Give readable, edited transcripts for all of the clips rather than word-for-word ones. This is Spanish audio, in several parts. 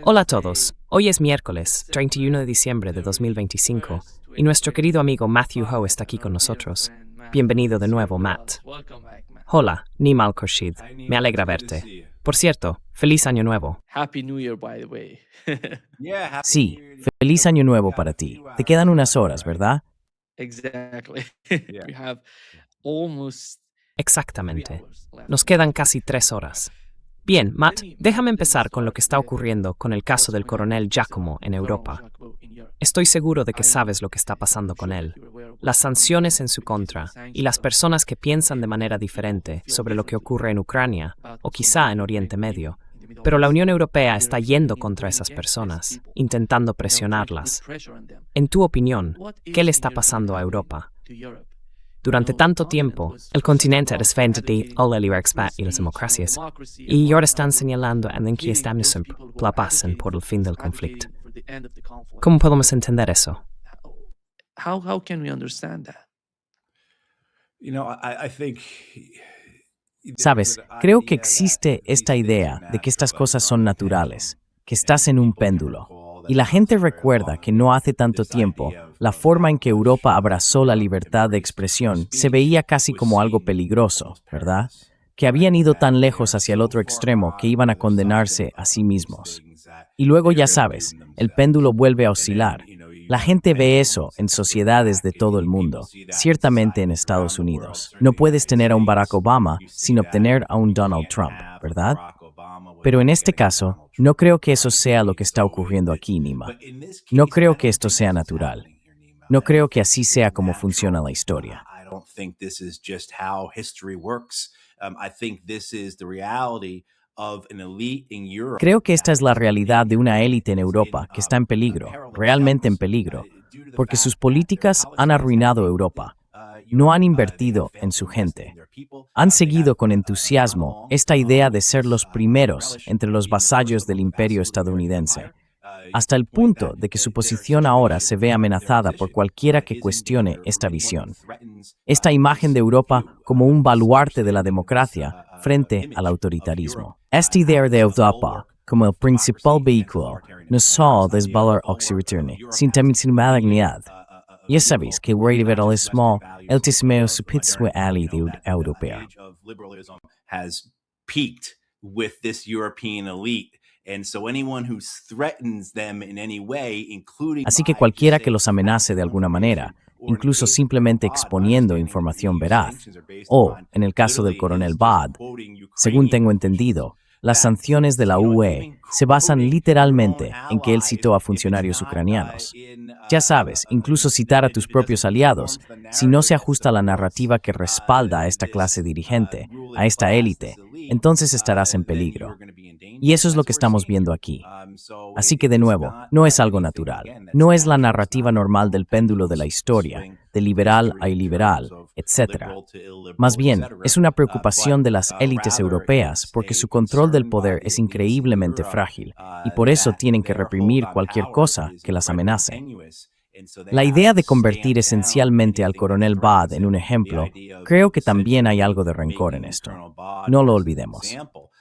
Hola a todos. Hoy es miércoles, 31 de diciembre de 2025, y nuestro querido amigo Matthew Ho está aquí con nosotros. Bienvenido de nuevo, Matt. Hola, Nimal Khurshid. Me alegra verte. Por cierto, feliz año nuevo. Sí, feliz año nuevo para ti. Te quedan unas horas, ¿verdad? Exactamente. Nos quedan casi 3 horas. Bien, Matt, déjame empezar con lo que está ocurriendo con el caso del coronel Giacomo en Europa. Estoy seguro de que sabes lo que está pasando con él. Las sanciones en su contra y las personas que piensan de manera diferente sobre lo que ocurre en Ucrania o quizá en Oriente Medio. Pero la Unión Europea está yendo contra esas personas, intentando presionarlas. En tu opinión, ¿qué le está pasando a Europa? Durante tanto tiempo, el continente ha defendido la libertad y las democracias, y ahora están señalando en que estamos en la paz por el fin del conflicto. ¿Cómo podemos entender eso? How can we understand that? Sabes, creo que existe esta idea de que estas cosas son naturales, que estás en un péndulo. Y la gente recuerda que no hace tanto tiempo, la forma en que Europa abrazó la libertad de expresión se veía casi como algo peligroso, ¿verdad? Que habían ido tan lejos hacia el otro extremo que iban a condenarse a sí mismos. Y luego ya sabes, el péndulo vuelve a oscilar. La gente ve eso en sociedades de todo el mundo, ciertamente en Estados Unidos. No puedes tener a un Barack Obama sin obtener a un Donald Trump, ¿verdad? Pero en este caso, no creo que eso sea lo que está ocurriendo aquí, Nima. No creo que esto sea natural. No creo que así sea como funciona la historia. Creo que esta es la realidad de una élite en Europa que está en peligro, realmente en peligro, porque sus políticas han arruinado Europa. No han invertido en su gente. Han seguido con entusiasmo esta idea de ser los primeros entre los vasallos del imperio estadounidense, hasta el punto de que su posición ahora se ve amenazada por cualquiera que cuestione esta visión. Esta imagen de Europa como un baluarte de la democracia frente al autoritarismo. Esta idea de Europa como el principal vehículo nos solo desvalar occidentally, sin dignidad. Ya sabéis que el liberalismo el tismeo supitsue ali de europea. Has peaked with this European elite. And so anyone who threatens them in any way, including Así que cualquiera que los amenace de alguna manera, incluso simplemente exponiendo información veraz, o, en el caso del coronel Bad, según tengo entendido, las sanciones de la UE se basan literalmente en que él citó a funcionarios ucranianos. Ya sabes, incluso citar a tus propios aliados, si no se ajusta a la narrativa que respalda a esta clase dirigente, a esta élite, entonces estarás en peligro. Y eso es lo que estamos viendo aquí. Así que de nuevo, no es algo natural. No es la narrativa normal del péndulo de la historia, de liberal a iliberal, etc. Más bien, es una preocupación de las élites europeas porque su control del poder es increíblemente frágil y por eso tienen que reprimir cualquier cosa que las amenace. La idea de convertir esencialmente al coronel Bad en un ejemplo, creo que también hay algo de rencor en esto. No lo olvidemos.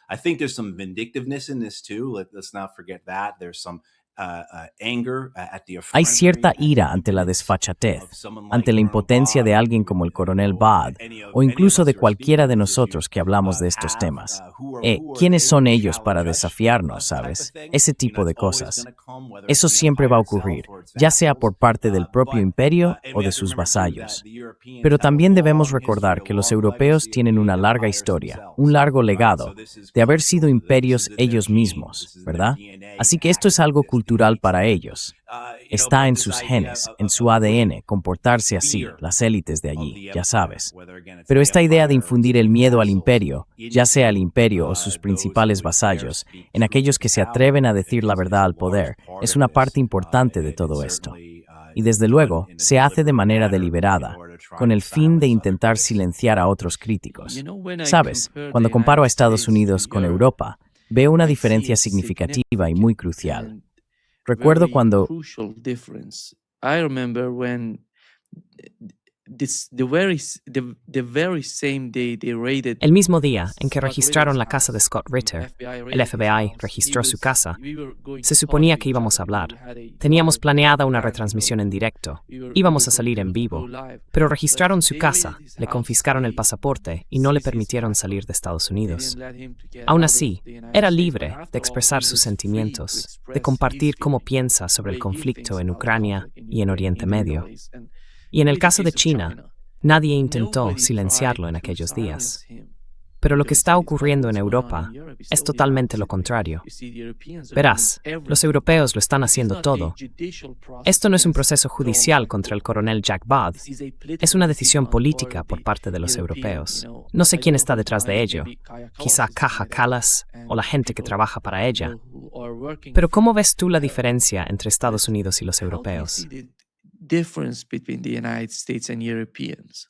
I think there's some vindictiveness in this too. Let's not forget that. There's some anger at the Hay cierta ira ante la desfachatez, ante la impotencia de alguien como el coronel Bad, o incluso de cualquiera de nosotros que hablamos de estos temas. ¿Quiénes son ellos para desafiarnos, sabes? Ese tipo de cosas. Eso siempre va a ocurrir, ya sea por parte del propio imperio o de sus vasallos. Pero también debemos recordar que los europeos tienen una larga historia, un largo legado, de haber sido imperios ellos mismos, ¿verdad? Así que esto es algo cultural para ellos. Está en sus genes, en su ADN, comportarse así, las élites de allí, ya sabes. Pero esta idea de infundir el miedo al imperio, ya sea el imperio o sus principales vasallos, en aquellos que se atreven a decir la verdad al poder, es una parte importante de todo esto. Y desde luego, se hace de manera deliberada, con el fin de intentar silenciar a otros críticos. Sabes, cuando comparo a Estados Unidos con Europa, veo una diferencia significativa y muy crucial. Recuerdo cuando El mismo día en que registraron la casa de Scott Ritter, el FBI registró su casa. Se suponía que íbamos a hablar. Teníamos planeada una retransmisión en directo. Íbamos a salir en vivo. Pero registraron su casa, le confiscaron el pasaporte y no le permitieron salir de Estados Unidos. Aún así, era libre de expresar sus sentimientos, de compartir cómo piensa sobre el conflicto en Ucrania y en Oriente Medio. Y en el caso de China, nadie intentó silenciarlo en aquellos días. Pero lo que está ocurriendo en Europa es totalmente lo contrario. Verás, los europeos lo están haciendo todo. Esto no es un proceso judicial contra el coronel Jack Bard, es una decisión política por parte de los europeos. No sé quién está detrás de ello, quizá Kaja Kallas o la gente que trabaja para ella. Pero ¿cómo ves tú la diferencia entre Estados Unidos y los europeos? Difference between the United States and Europeans.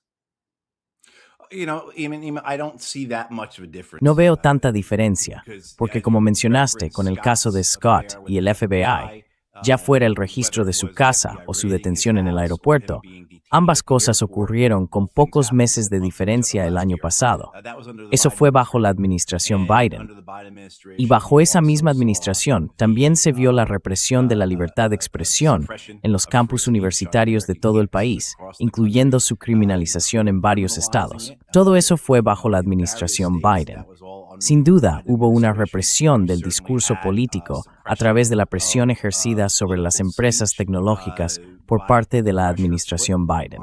I don't see that much of a difference. No veo tanta diferencia, porque como mencionaste con el caso de Scott y el FBI, ya fuera el registro de su casa o su detención en el aeropuerto, ambas cosas ocurrieron con pocos meses de diferencia el año pasado. Eso fue bajo la administración Biden. Y bajo esa misma administración también se vio la represión de la libertad de expresión en los campus universitarios de todo el país, incluyendo su criminalización en varios estados. Todo eso fue bajo la administración Biden. Sin duda, hubo una represión del discurso político a través de la presión ejercida sobre las empresas tecnológicas por parte de la administración Biden.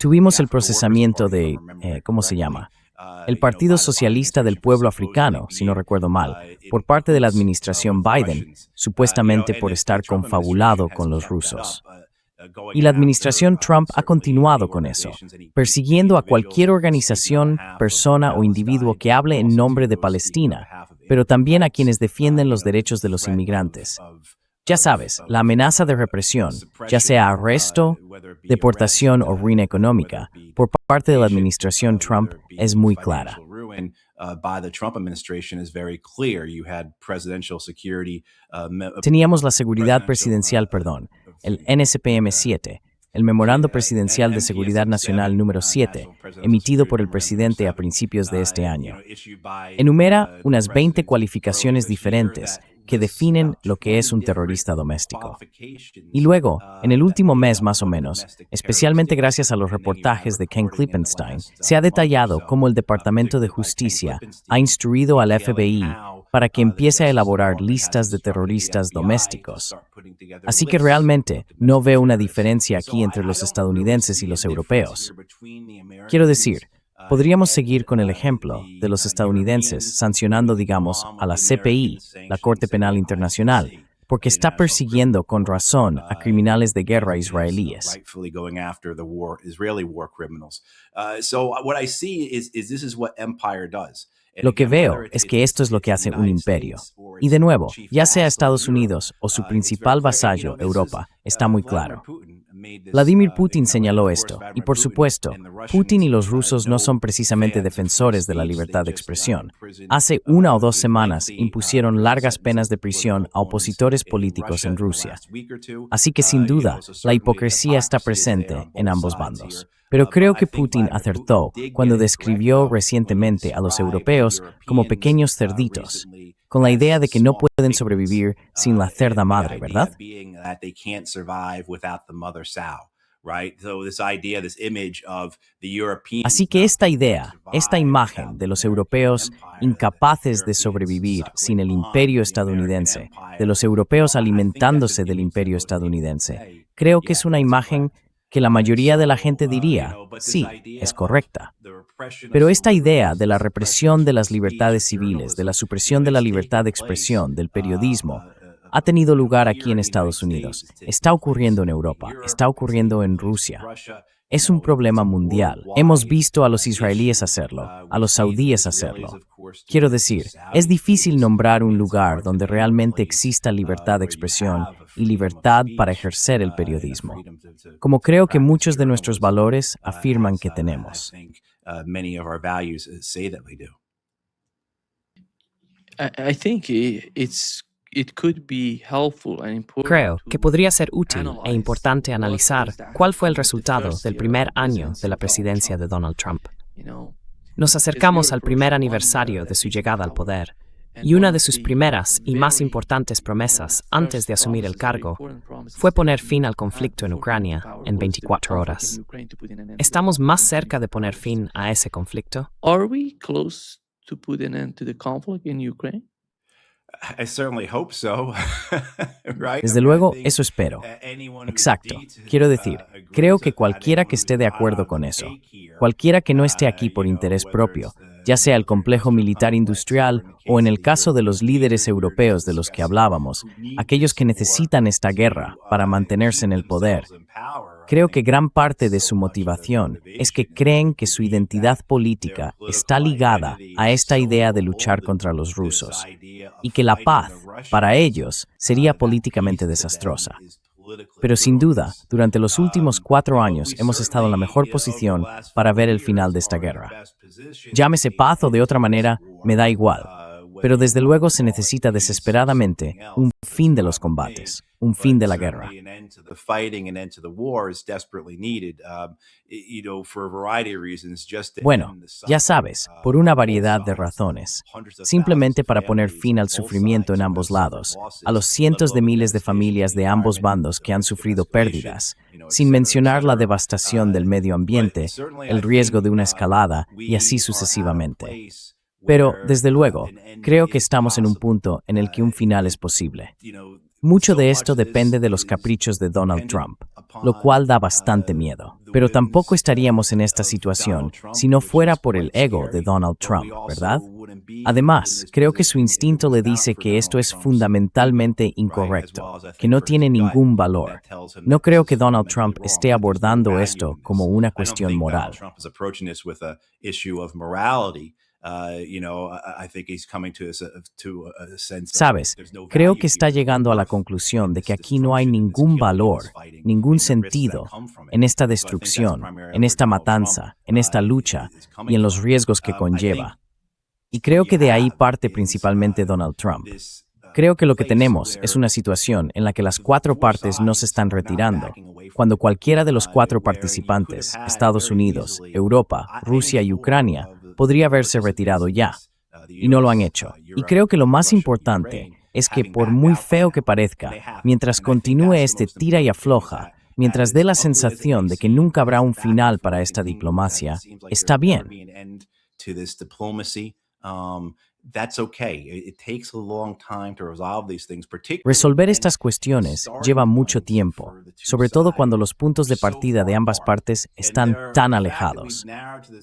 Tuvimos el procesamiento de, ¿cómo se llama? El Partido Socialista del Pueblo Africano, si no recuerdo mal, por parte de la administración Biden, supuestamente por estar confabulado con los rusos. Y la administración Trump ha continuado con eso, persiguiendo a cualquier organización, persona o individuo que hable en nombre de Palestina, pero también a quienes defienden los derechos de los inmigrantes. Ya sabes, la amenaza de represión, ya sea arresto, deportación o ruina económica, por parte de la administración Trump es muy clara. Teníamos la seguridad presidencial, el NSPM-7, el Memorando Presidencial de Seguridad Nacional número 7, emitido por el presidente a principios de este año. Enumera unas 20 cualificaciones diferentes que definen lo que es un terrorista doméstico. Y luego, en el último mes más o menos, especialmente gracias a los reportajes de Ken Klippenstein, se ha detallado cómo el Departamento de Justicia ha instruido al FBI para que empiece a elaborar listas de terroristas domésticos. Así que realmente no veo una diferencia aquí entre los estadounidenses y los europeos. Quiero decir, podríamos seguir con el ejemplo de los estadounidenses sancionando, digamos, a la CPI, la Corte Penal Internacional, porque está persiguiendo con razón a criminales de guerra israelíes. Lo que veo es que esto es lo que hace un imperio. Y de nuevo, ya sea Estados Unidos o su principal vasallo, Europa, está muy claro. Vladimir Putin señaló esto, y por supuesto, Putin y los rusos no son precisamente defensores de la libertad de expresión. Hace 1 o 2 semanas impusieron largas penas de prisión a opositores políticos en Rusia. Así que sin duda, la hipocresía está presente en ambos bandos. Pero creo que Putin acertó cuando describió recientemente a los europeos como pequeños cerditos, con la idea de que no pueden sobrevivir sin la cerda madre, ¿verdad? Así que esta idea, esta imagen de los europeos incapaces de sobrevivir sin el imperio estadounidense, de los europeos alimentándose del imperio estadounidense, creo que es una imagen que la mayoría de la gente diría, sí, es correcta. Pero esta idea de la represión de las libertades civiles, de la supresión de la libertad de expresión, del periodismo, ha tenido lugar aquí en Estados Unidos, está ocurriendo en Europa, está ocurriendo en Rusia. Es un problema mundial. Hemos visto a los israelíes hacerlo, a los saudíes hacerlo. Quiero decir, es difícil nombrar un lugar donde realmente exista libertad de expresión y libertad para ejercer el periodismo, como creo que muchos de nuestros valores afirman que tenemos. I think it's it could be helpful and important Creo que to podría ser útil e analyze importante what analizar was that cuál fue el in the resultado first del year primer of año presidency de la of Donald presidencia de Trump. Donald Trump. You know, Nos acercamos al primer aniversario de su llegada al poder, y una de sus primeras y más importantes promesas antes de asumir el cargo fue poner fin al conflicto en Ucrania en 24 horas. ¿Estamos más cerca de poner fin a ese conflicto? Are we close to put an end to the conflict in Ukraine? I certainly hope so. Right? Desde luego, eso espero. Exacto. Quiero decir, creo que cualquiera que esté de acuerdo con eso, cualquiera que no esté aquí por interés propio, ya sea el complejo militar industrial o en el caso de los líderes europeos de los que hablábamos, aquellos que necesitan esta guerra para mantenerse en el poder, creo que gran parte de su motivación es que creen que su identidad política está ligada a esta idea de luchar contra los rusos y que la paz, para ellos, sería políticamente desastrosa. Pero sin duda, durante los últimos 4 años hemos estado en la mejor posición para ver el final de esta guerra. Llámese paz o de otra manera, me da igual. Pero desde luego se necesita desesperadamente un fin de los combates, un fin de la guerra. Bueno, ya sabes, por una variedad de razones. Simplemente para poner fin al sufrimiento en ambos lados, a los cientos de miles de familias de ambos bandos que han sufrido pérdidas, sin mencionar la devastación del medio ambiente, el riesgo de una escalada y así sucesivamente. Pero, desde luego, creo que estamos en un punto en el que un final es posible. Mucho de esto depende de los caprichos de Donald Trump, lo cual da bastante miedo. Pero tampoco estaríamos en esta situación si no fuera por el ego de Donald Trump, ¿verdad? Además, creo que su instinto le dice que esto es fundamentalmente incorrecto, que no tiene ningún valor. No creo que Donald Trump esté abordando esto como una cuestión moral. Sabes, creo que está llegando a la conclusión de que aquí no hay ningún valor, ningún sentido en esta destrucción, en esta matanza, en esta lucha y en los riesgos que conlleva. Y creo que de ahí parte principalmente Donald Trump. Creo que lo que tenemos es una situación en la que las 4 partes no se están retirando, cuando cualquiera de los 4 participantes, Estados Unidos, Europa, Rusia y Ucrania, podría haberse retirado ya, y no lo han hecho. Y creo que lo más importante es que, por muy feo que parezca, mientras continúe este tira y afloja, mientras dé la sensación de que nunca habrá un final para esta diplomacia, está bien. Resolver estas cuestiones lleva mucho tiempo, sobre todo cuando los puntos de partida de ambas partes están tan alejados.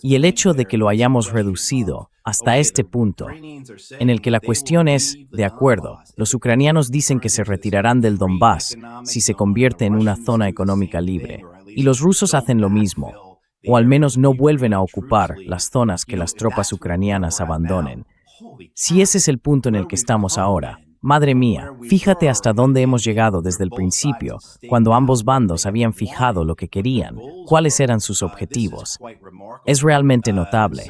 Y el hecho de que lo hayamos reducido hasta este punto, en el que la cuestión es, de acuerdo, los ucranianos dicen que se retirarán del Donbass si se convierte en una zona económica libre, y los rusos hacen lo mismo, o al menos no vuelven a ocupar las zonas que las tropas ucranianas abandonen. Si ese es el punto en el que estamos ahora, madre mía, fíjate hasta dónde hemos llegado desde el principio, cuando ambos bandos habían fijado lo que querían, cuáles eran sus objetivos. Es realmente notable.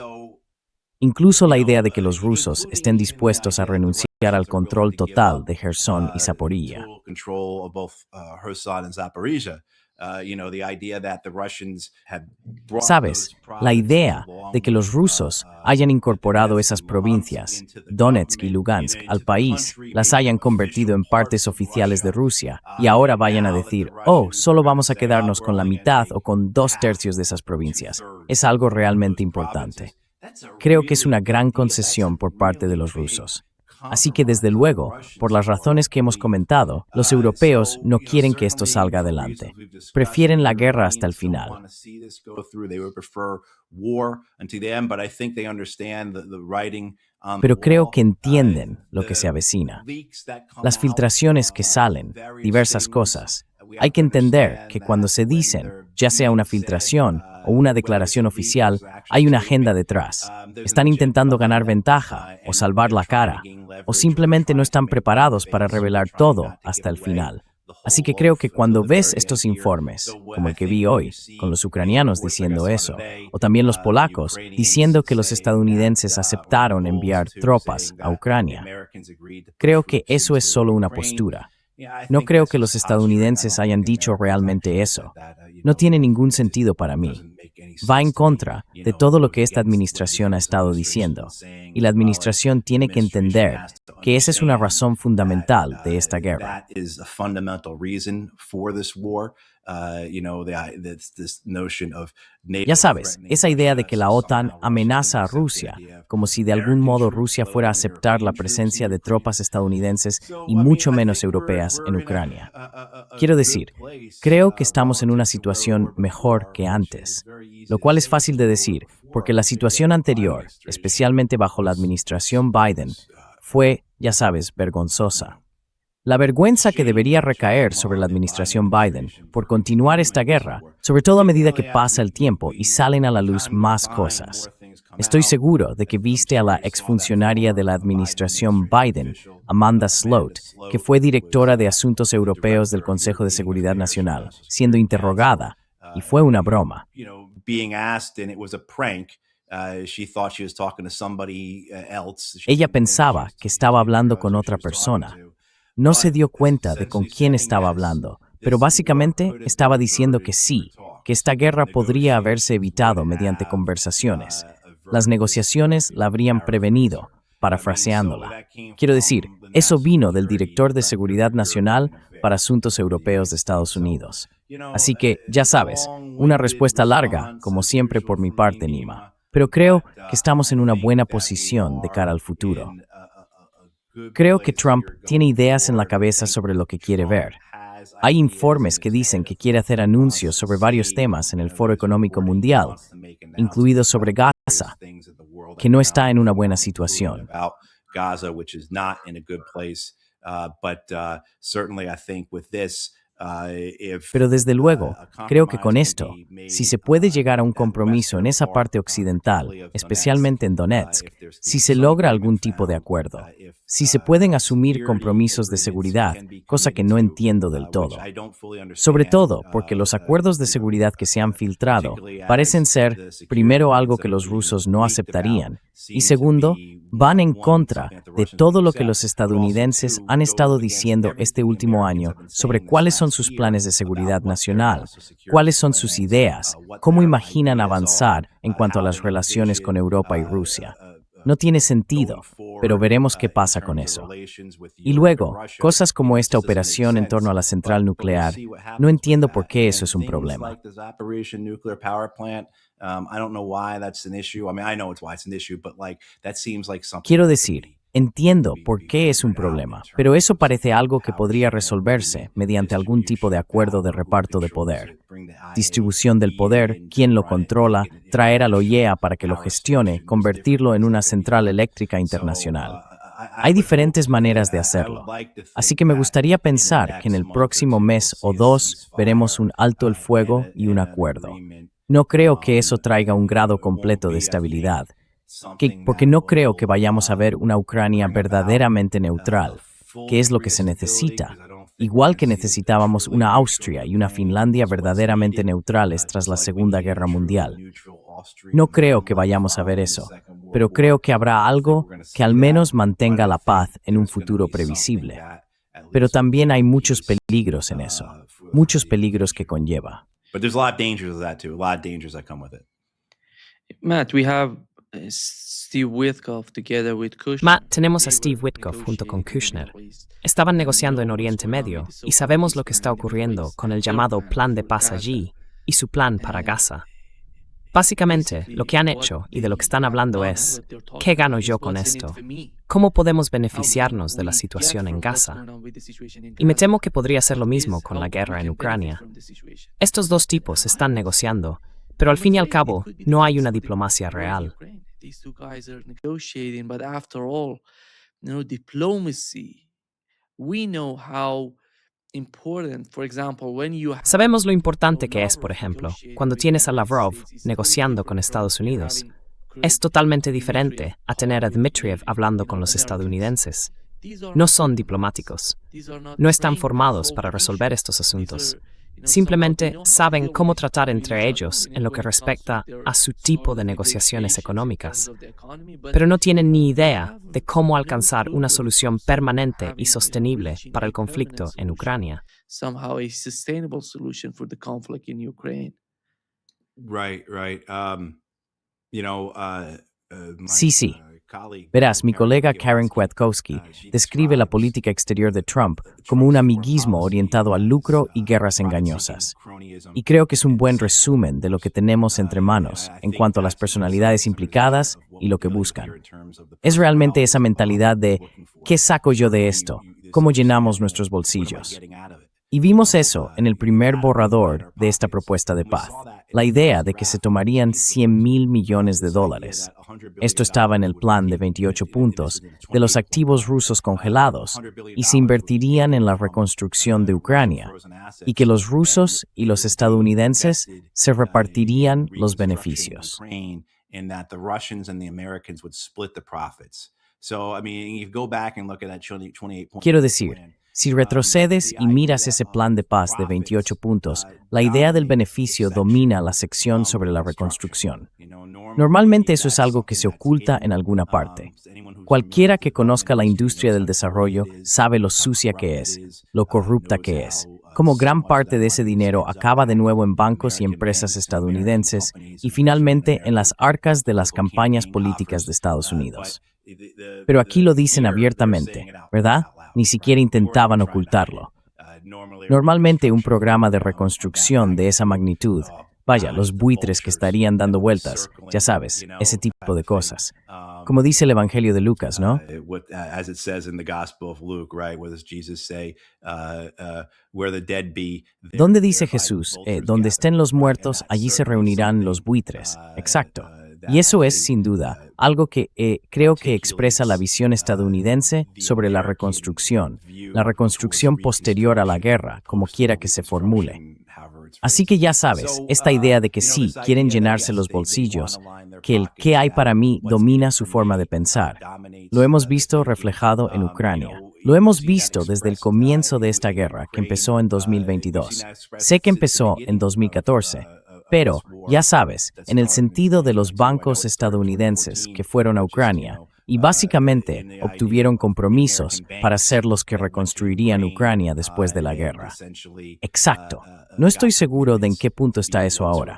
Incluso la idea de que los rusos estén dispuestos a renunciar al control total de Gerson y Zaporilla. Sabes, la idea de que los rusos hayan incorporado esas provincias, Donetsk y Lugansk, al país, las hayan convertido en partes oficiales de Rusia, y ahora vayan a decir, oh, solo vamos a quedarnos con la mitad o con 2/3 de esas provincias, es algo realmente importante. Creo que es una gran concesión por parte de los rusos. Así que, desde luego, por las razones que hemos comentado, los europeos no quieren que esto salga adelante. Prefieren la guerra hasta el final. Pero creo que entienden lo que se avecina. Las filtraciones que salen, diversas cosas. Hay que entender que cuando se dicen, ya sea una filtración o una declaración oficial, hay una agenda detrás. Están intentando ganar ventaja o salvar la cara, o simplemente no están preparados para revelar todo hasta el final. Así que creo que cuando ves estos informes, como el que vi hoy, con los ucranianos diciendo eso, o también los polacos diciendo que los estadounidenses aceptaron enviar tropas a Ucrania, creo que eso es solo una postura. No creo que los estadounidenses hayan dicho realmente eso. No tiene ningún sentido para mí. Va en contra de todo lo que esta administración ha estado diciendo. Y la administración tiene que entender que esa es una razón fundamental de esta guerra. Ya sabes, esa idea de que la OTAN amenaza a Rusia, como si de algún modo Rusia fuera a aceptar la presencia de tropas estadounidenses y mucho menos europeas en Ucrania. Quiero decir, creo que estamos en una situación mejor que antes, lo cual es fácil de decir, porque la situación anterior, especialmente bajo la administración Biden, fue, ya sabes, vergonzosa. La vergüenza que debería recaer sobre la administración Biden por continuar esta guerra, sobre todo a medida que pasa el tiempo y salen a la luz más cosas. Estoy seguro de que viste a la exfuncionaria de la administración Biden, Amanda Sloat, que fue directora de Asuntos Europeos del Consejo de Seguridad Nacional, siendo interrogada, y fue una broma. Ella pensaba que estaba hablando con otra persona. No se dio cuenta de con quién estaba hablando, pero básicamente estaba diciendo que sí, que esta guerra podría haberse evitado mediante conversaciones. Las negociaciones la habrían prevenido, parafraseándola. Quiero decir, eso vino del director de Seguridad Nacional para Asuntos Europeos de Estados Unidos. Así que, ya sabes, una respuesta larga, como siempre por mi parte, Nima. Pero creo que estamos en una buena posición de cara al futuro. Creo que Trump tiene ideas en la cabeza sobre lo que quiere ver. Hay informes que dicen que quiere hacer anuncios sobre varios temas en el Foro Económico Mundial, incluidos sobre Gaza, que no está en una buena situación. Pero desde luego, creo que con esto, si se puede llegar a un compromiso en esa parte occidental, especialmente en Donetsk, si se logra algún tipo de acuerdo, si se pueden asumir compromisos de seguridad, cosa que no entiendo del todo. Sobre todo porque los acuerdos de seguridad que se han filtrado parecen ser, primero, algo que los rusos no aceptarían, y segundo, van en contra de todo lo que los estadounidenses han estado diciendo este último año sobre cuáles son sus planes de seguridad nacional, cuáles son sus ideas, cómo imaginan avanzar en cuanto a las relaciones con Europa y Rusia. No tiene sentido, pero veremos qué pasa con eso. Y luego, cosas como esta operación en torno a la central nuclear, no entiendo por qué eso es un problema. Quiero decir, entiendo por qué es un problema, pero eso parece algo que podría resolverse mediante algún tipo de acuerdo de reparto de poder. Distribución del poder, quién lo controla, traer al OIEA para que lo gestione, convertirlo en una central eléctrica internacional. Hay diferentes maneras de hacerlo. Así que me gustaría pensar que en el próximo mes o dos veremos un alto el fuego y un acuerdo. No creo que eso traiga un grado completo de estabilidad, porque no creo que vayamos a ver una Ucrania verdaderamente neutral, que es lo que se necesita, igual que necesitábamos una Austria y una Finlandia verdaderamente neutrales tras la Segunda Guerra Mundial. No creo que vayamos a ver eso, pero creo que habrá algo que al menos mantenga la paz en un futuro previsible. Pero también hay muchos peligros en eso, muchos peligros que conlleva. But there's a lot of dangers of that too, a lot of dangers that come with it. Matt, we have Steve Witkoff together with Kushner. Matt, tenemos a Steve Witkoff junto con Kushner. Estaban negociando en Oriente Medio y sabemos lo que está ocurriendo con el llamado Plan de Paz allí y su plan para Gaza. Básicamente, lo que han hecho y de lo que están hablando es, ¿qué gano yo con esto? ¿Cómo podemos beneficiarnos de la situación en Gaza? Y me temo que podría ser lo mismo con la guerra en Ucrania. Estos dos tipos están negociando, pero al fin y al cabo no hay una diplomacia real. Sabemos lo importante que es, por ejemplo, cuando tienes a Lavrov negociando con Estados Unidos. Es totalmente diferente a tener a Dmitriev hablando con los estadounidenses. No son diplomáticos. No están formados para resolver estos asuntos. Simplemente saben cómo tratar entre ellos en lo que respecta a su tipo de negociaciones económicas, pero no tienen ni idea de cómo alcanzar una solución permanente y sostenible para el conflicto en Ucrania. Right. Sí. Verás, mi colega Karen Kwiatkowski describe la política exterior de Trump como un amiguismo orientado al lucro y guerras engañosas. Y creo que es un buen resumen de lo que tenemos entre manos en cuanto a las personalidades implicadas y lo que buscan. Es realmente esa mentalidad de ¿qué saco yo de esto? ¿Cómo llenamos nuestros bolsillos? Y vimos eso en el primer borrador de esta propuesta de paz, la idea de que se tomarían $100,000 millones. Esto estaba en el plan de 28 puntos de los activos rusos congelados y se invertirían en la reconstrucción de Ucrania, y que los rusos y los estadounidenses se repartirían los beneficios. Quiero decir, si retrocedes y miras ese plan de paz de 28 puntos, la idea del beneficio domina la sección sobre la reconstrucción. Normalmente eso es algo que se oculta en alguna parte. Cualquiera que conozca la industria del desarrollo sabe lo sucia que es, lo corrupta que es, cómo gran parte de ese dinero acaba de nuevo en bancos y empresas estadounidenses y finalmente en las arcas de las campañas políticas de Estados Unidos. Pero aquí lo dicen abiertamente, ¿verdad? Ni siquiera intentaban ocultarlo. Normalmente un programa de reconstrucción de esa magnitud, vaya, los buitres que estarían dando vueltas, ya sabes, ese tipo de cosas. Como dice el Evangelio de Lucas, ¿no? ¿Dónde dice Jesús? Donde estén los muertos, allí se reunirán los buitres. Exacto. Y eso es, sin duda, algo que creo que expresa la visión estadounidense sobre la reconstrucción posterior a la guerra, como quiera que se formule. Así que ya sabes, esta idea de que sí, quieren llenarse los bolsillos, que el ¿qué hay para mí? Domina su forma de pensar. Lo hemos visto reflejado en Ucrania. Lo hemos visto desde el comienzo de esta guerra, que empezó en 2022. Sé que empezó en 2014. Pero, ya sabes, en el sentido de los bancos estadounidenses que fueron a Ucrania y básicamente obtuvieron compromisos para ser los que reconstruirían Ucrania después de la guerra. Exacto. No estoy seguro de en qué punto está eso ahora.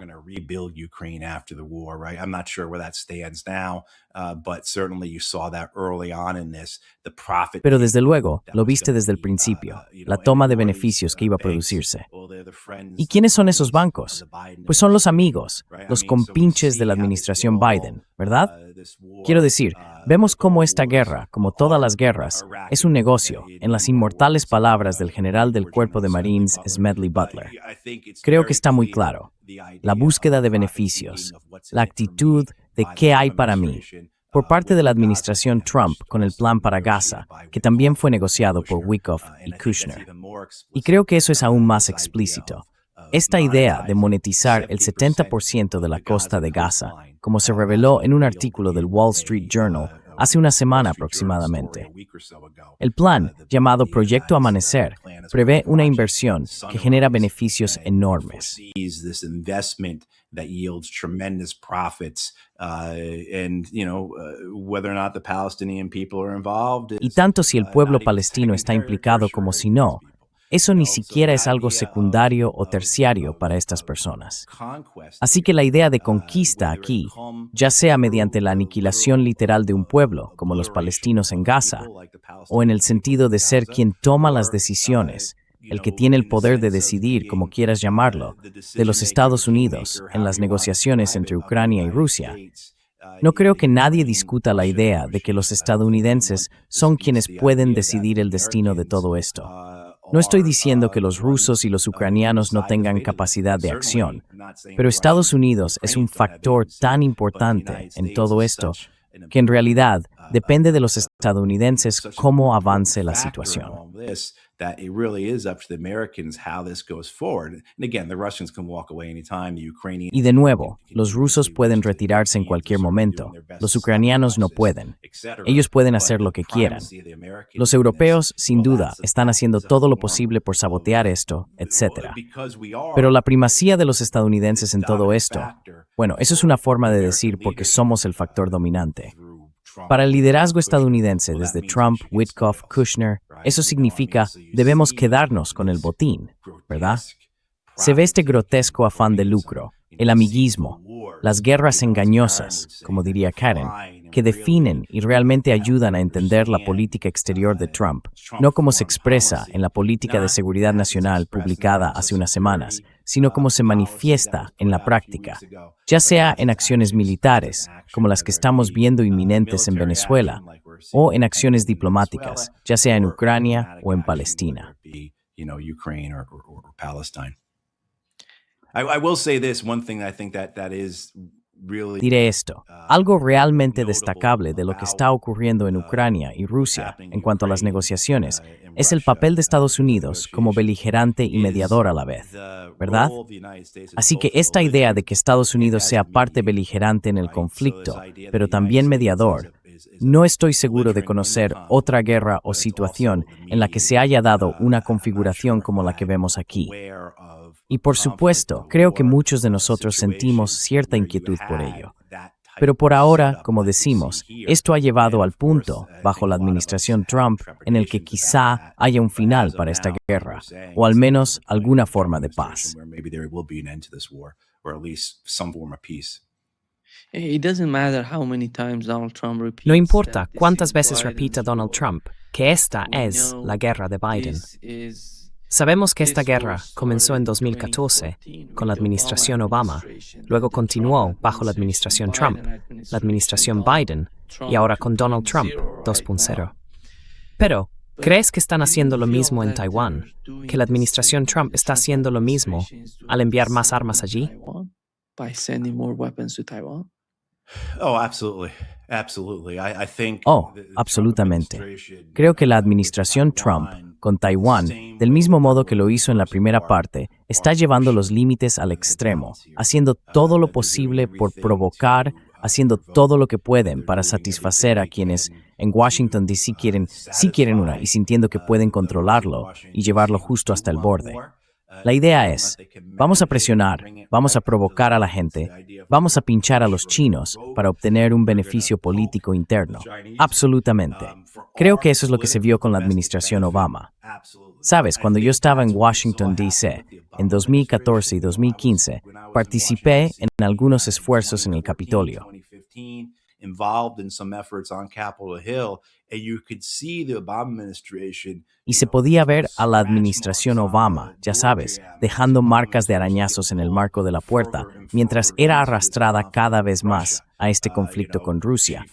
Pero desde luego, lo viste desde el principio, la toma de beneficios que iba a producirse. ¿Y quiénes son esos bancos? Pues son los amigos, los compinches de la administración Biden, ¿verdad? Quiero decir, vemos cómo esta guerra, como todas las guerras, es un negocio, en las inmortales palabras del general del Cuerpo de Marines, Smedley Butler. Creo que está muy claro. La búsqueda de beneficios, la actitud de ¿qué hay para mí? Por parte de la administración Trump con el plan para Gaza, que también fue negociado por Wickoff y Kushner. Y creo que eso es aún más explícito. Esta idea de monetizar el 70% de la costa de Gaza, como se reveló en un artículo del Wall Street Journal hace una semana aproximadamente. El plan, llamado Proyecto Amanecer, prevé una inversión que genera beneficios enormes. Y tanto si el pueblo palestino está implicado como si no, eso ni siquiera es algo secundario o terciario para estas personas. Así que la idea de conquista aquí, ya sea mediante la aniquilación literal de un pueblo, como los palestinos en Gaza, o en el sentido de ser quien toma las decisiones, el que tiene el poder de decidir, como quieras llamarlo, de los Estados Unidos en las negociaciones entre Ucrania y Rusia, no creo que nadie discuta la idea de que los estadounidenses son quienes pueden decidir el destino de todo esto. No estoy diciendo que los rusos y los ucranianos no tengan capacidad de acción, pero Estados Unidos es un factor tan importante en todo esto que en realidad depende de los estadounidenses cómo avance la situación. That it really is up to the Americans how this goes forward. And again, the Russians can walk away anytime, the Ukrainians. Y de nuevo, los rusos pueden retirarse en cualquier momento. Los ucranianos no pueden. Ellos pueden hacer lo que quieran. Los europeos, sin duda, están haciendo todo lo posible por sabotear esto, etc. Pero la primacía de los estadounidenses en todo esto, bueno, eso es una forma de decir porque somos el factor dominante. Para el liderazgo estadounidense, desde Trump, Witkoff, Kushner, eso significa debemos quedarnos con el botín, ¿verdad? Se ve este grotesco afán de lucro, el amiguismo, las guerras engañosas, como diría Karen, que definen y realmente ayudan a entender la política exterior de Trump, no como se expresa en la política de seguridad nacional publicada hace unas semanas, sino como se manifiesta en la práctica, ya sea en acciones militares, como las que estamos viendo inminentes en Venezuela, o en acciones diplomáticas, ya sea en Ucrania o en Palestina. I will say this, one thing I think that is really Diré esto, algo realmente destacable de lo que está ocurriendo en Ucrania y Rusia en cuanto a las negociaciones es el papel de Estados Unidos como beligerante y mediador a la vez, ¿verdad? Así que esta idea de que Estados Unidos sea parte beligerante en el conflicto, pero también mediador, no estoy seguro de conocer otra guerra o situación en la que se haya dado una configuración como la que vemos aquí. Y por supuesto, creo que muchos de nosotros sentimos cierta inquietud por ello. Pero por ahora, como decimos, esto ha llevado al punto, bajo la administración Trump, en el que quizá haya un final para esta guerra, o al menos alguna forma de paz. No importa cuántas veces repita Donald Trump que esta es la guerra de Biden. Sabemos que esta guerra comenzó en 2014 con la administración Obama, luego continuó bajo la administración Trump, la administración Biden y ahora con Donald Trump 2.0. Pero, ¿crees que están haciendo lo mismo en Taiwán? ¿Que la administración Trump está haciendo lo mismo al enviar más armas allí? Oh, absolutely. Absolutely. I think Absolutamente. Creo que la administración Trump con Taiwán, del mismo modo que lo hizo en la primera parte, está llevando los límites al extremo, haciendo todo lo posible por provocar, haciendo todo lo que pueden para satisfacer a quienes en Washington D.C. sí quieren una y sintiendo que pueden controlarlo y llevarlo justo hasta el borde. La idea es, vamos a presionar, vamos a provocar a la gente, vamos a pinchar a los chinos para obtener un beneficio político interno. Absolutamente. Creo que eso es lo que se vio con la administración Obama. Sabes, cuando yo estaba en Washington, D.C., en 2014 y 2015, participé en algunos esfuerzos en el Capitolio. Y se podía ver a la administración Obama, ya sabes, dejando marcas de arañazos en el marco de la puerta, mientras era arrastrada cada vez más a este conflicto con Rusia,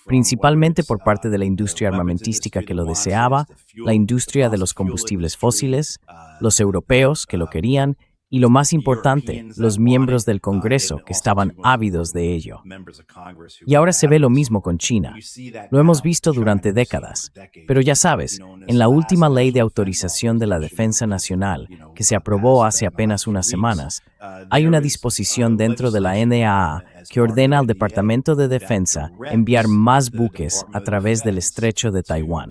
principalmente por parte de la industria armamentística que lo deseaba, la industria de los combustibles fósiles, los europeos que lo querían, y lo más importante, los miembros del Congreso que estaban ávidos de ello. Y ahora se ve lo mismo con China. Lo hemos visto durante décadas. Pero ya sabes, en la última ley de autorización de la defensa nacional, que se aprobó hace apenas unas semanas, hay una disposición dentro de la NDAA que ordena al Departamento de Defensa enviar más buques a través del estrecho de Taiwán.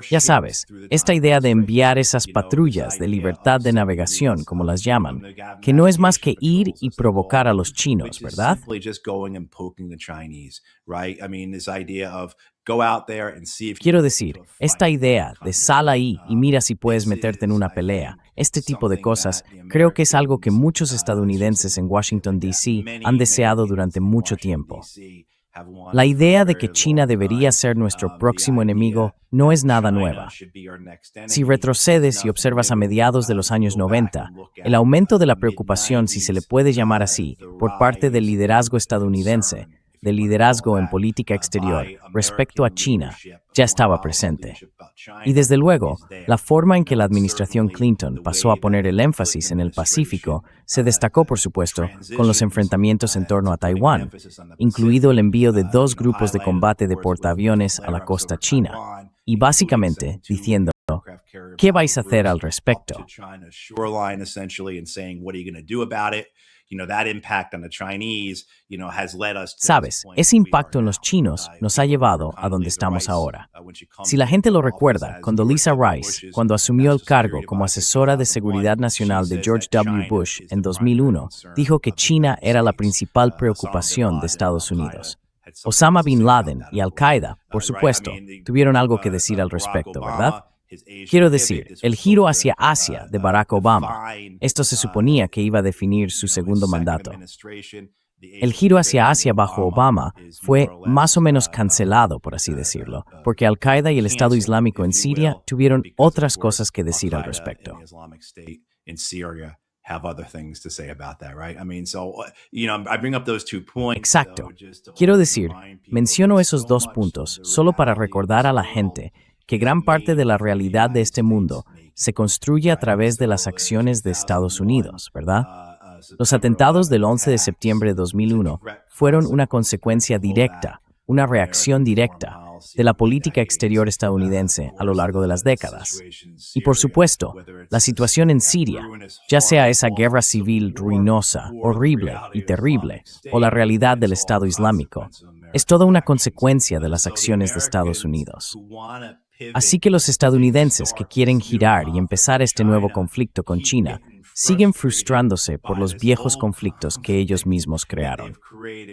Ya sabes, esta idea de enviar esas patrullas de libertad de navegación, como las llaman, que no es más que ir y provocar a los chinos, ¿verdad? Quiero decir, esta idea de sal ahí y mira si puedes meterte en una pelea, este tipo de cosas, creo que es algo que muchos estadounidenses en Washington, D.C. han deseado durante mucho tiempo. La idea de que China debería ser nuestro próximo enemigo no es nada nueva. Si retrocedes y observas a mediados de los años 90, el aumento de la preocupación, si se le puede llamar así, por parte del liderazgo estadounidense, del liderazgo en política exterior respecto a China, ya estaba presente. Y desde luego, la forma en que la administración Clinton pasó a poner el énfasis en el Pacífico se destacó, por supuesto, con los enfrentamientos en torno a Taiwán, incluido el envío de 2 grupos de combate de portaaviones a la costa china, y básicamente diciendo, ¿qué vais a hacer al respecto? Sabes, ese impacto en los chinos nos ha llevado a donde estamos ahora. Si la gente lo recuerda, Condoleezza Rice, cuando asumió el cargo como asesora de seguridad nacional de George W. Bush en 2001, dijo que China era la principal preocupación de Estados Unidos. Osama Bin Laden y Al-Qaeda, por supuesto, tuvieron algo que decir al respecto, ¿verdad? Quiero decir, el giro hacia Asia de Barack Obama. Esto se suponía que iba a definir su segundo mandato. El giro hacia Asia bajo Obama fue más o menos cancelado, por así decirlo, porque Al-Qaeda y el Estado Islámico en Siria tuvieron otras cosas que decir al respecto. Exacto. Quiero decir, menciono esos 2 puntos solo para recordar a la gente que gran parte de la realidad de este mundo se construye a través de las acciones de Estados Unidos, ¿verdad? Los atentados del 11 de septiembre de 2001 fueron una consecuencia directa, una reacción directa de la política exterior estadounidense a lo largo de las décadas. Y por supuesto, la situación en Siria, ya sea esa guerra civil ruinosa, horrible y terrible, o la realidad del Estado Islámico, es toda una consecuencia de las acciones de Estados Unidos. Así que los estadounidenses que quieren girar y empezar este nuevo conflicto con China siguen frustrándose por los viejos conflictos que ellos mismos crearon.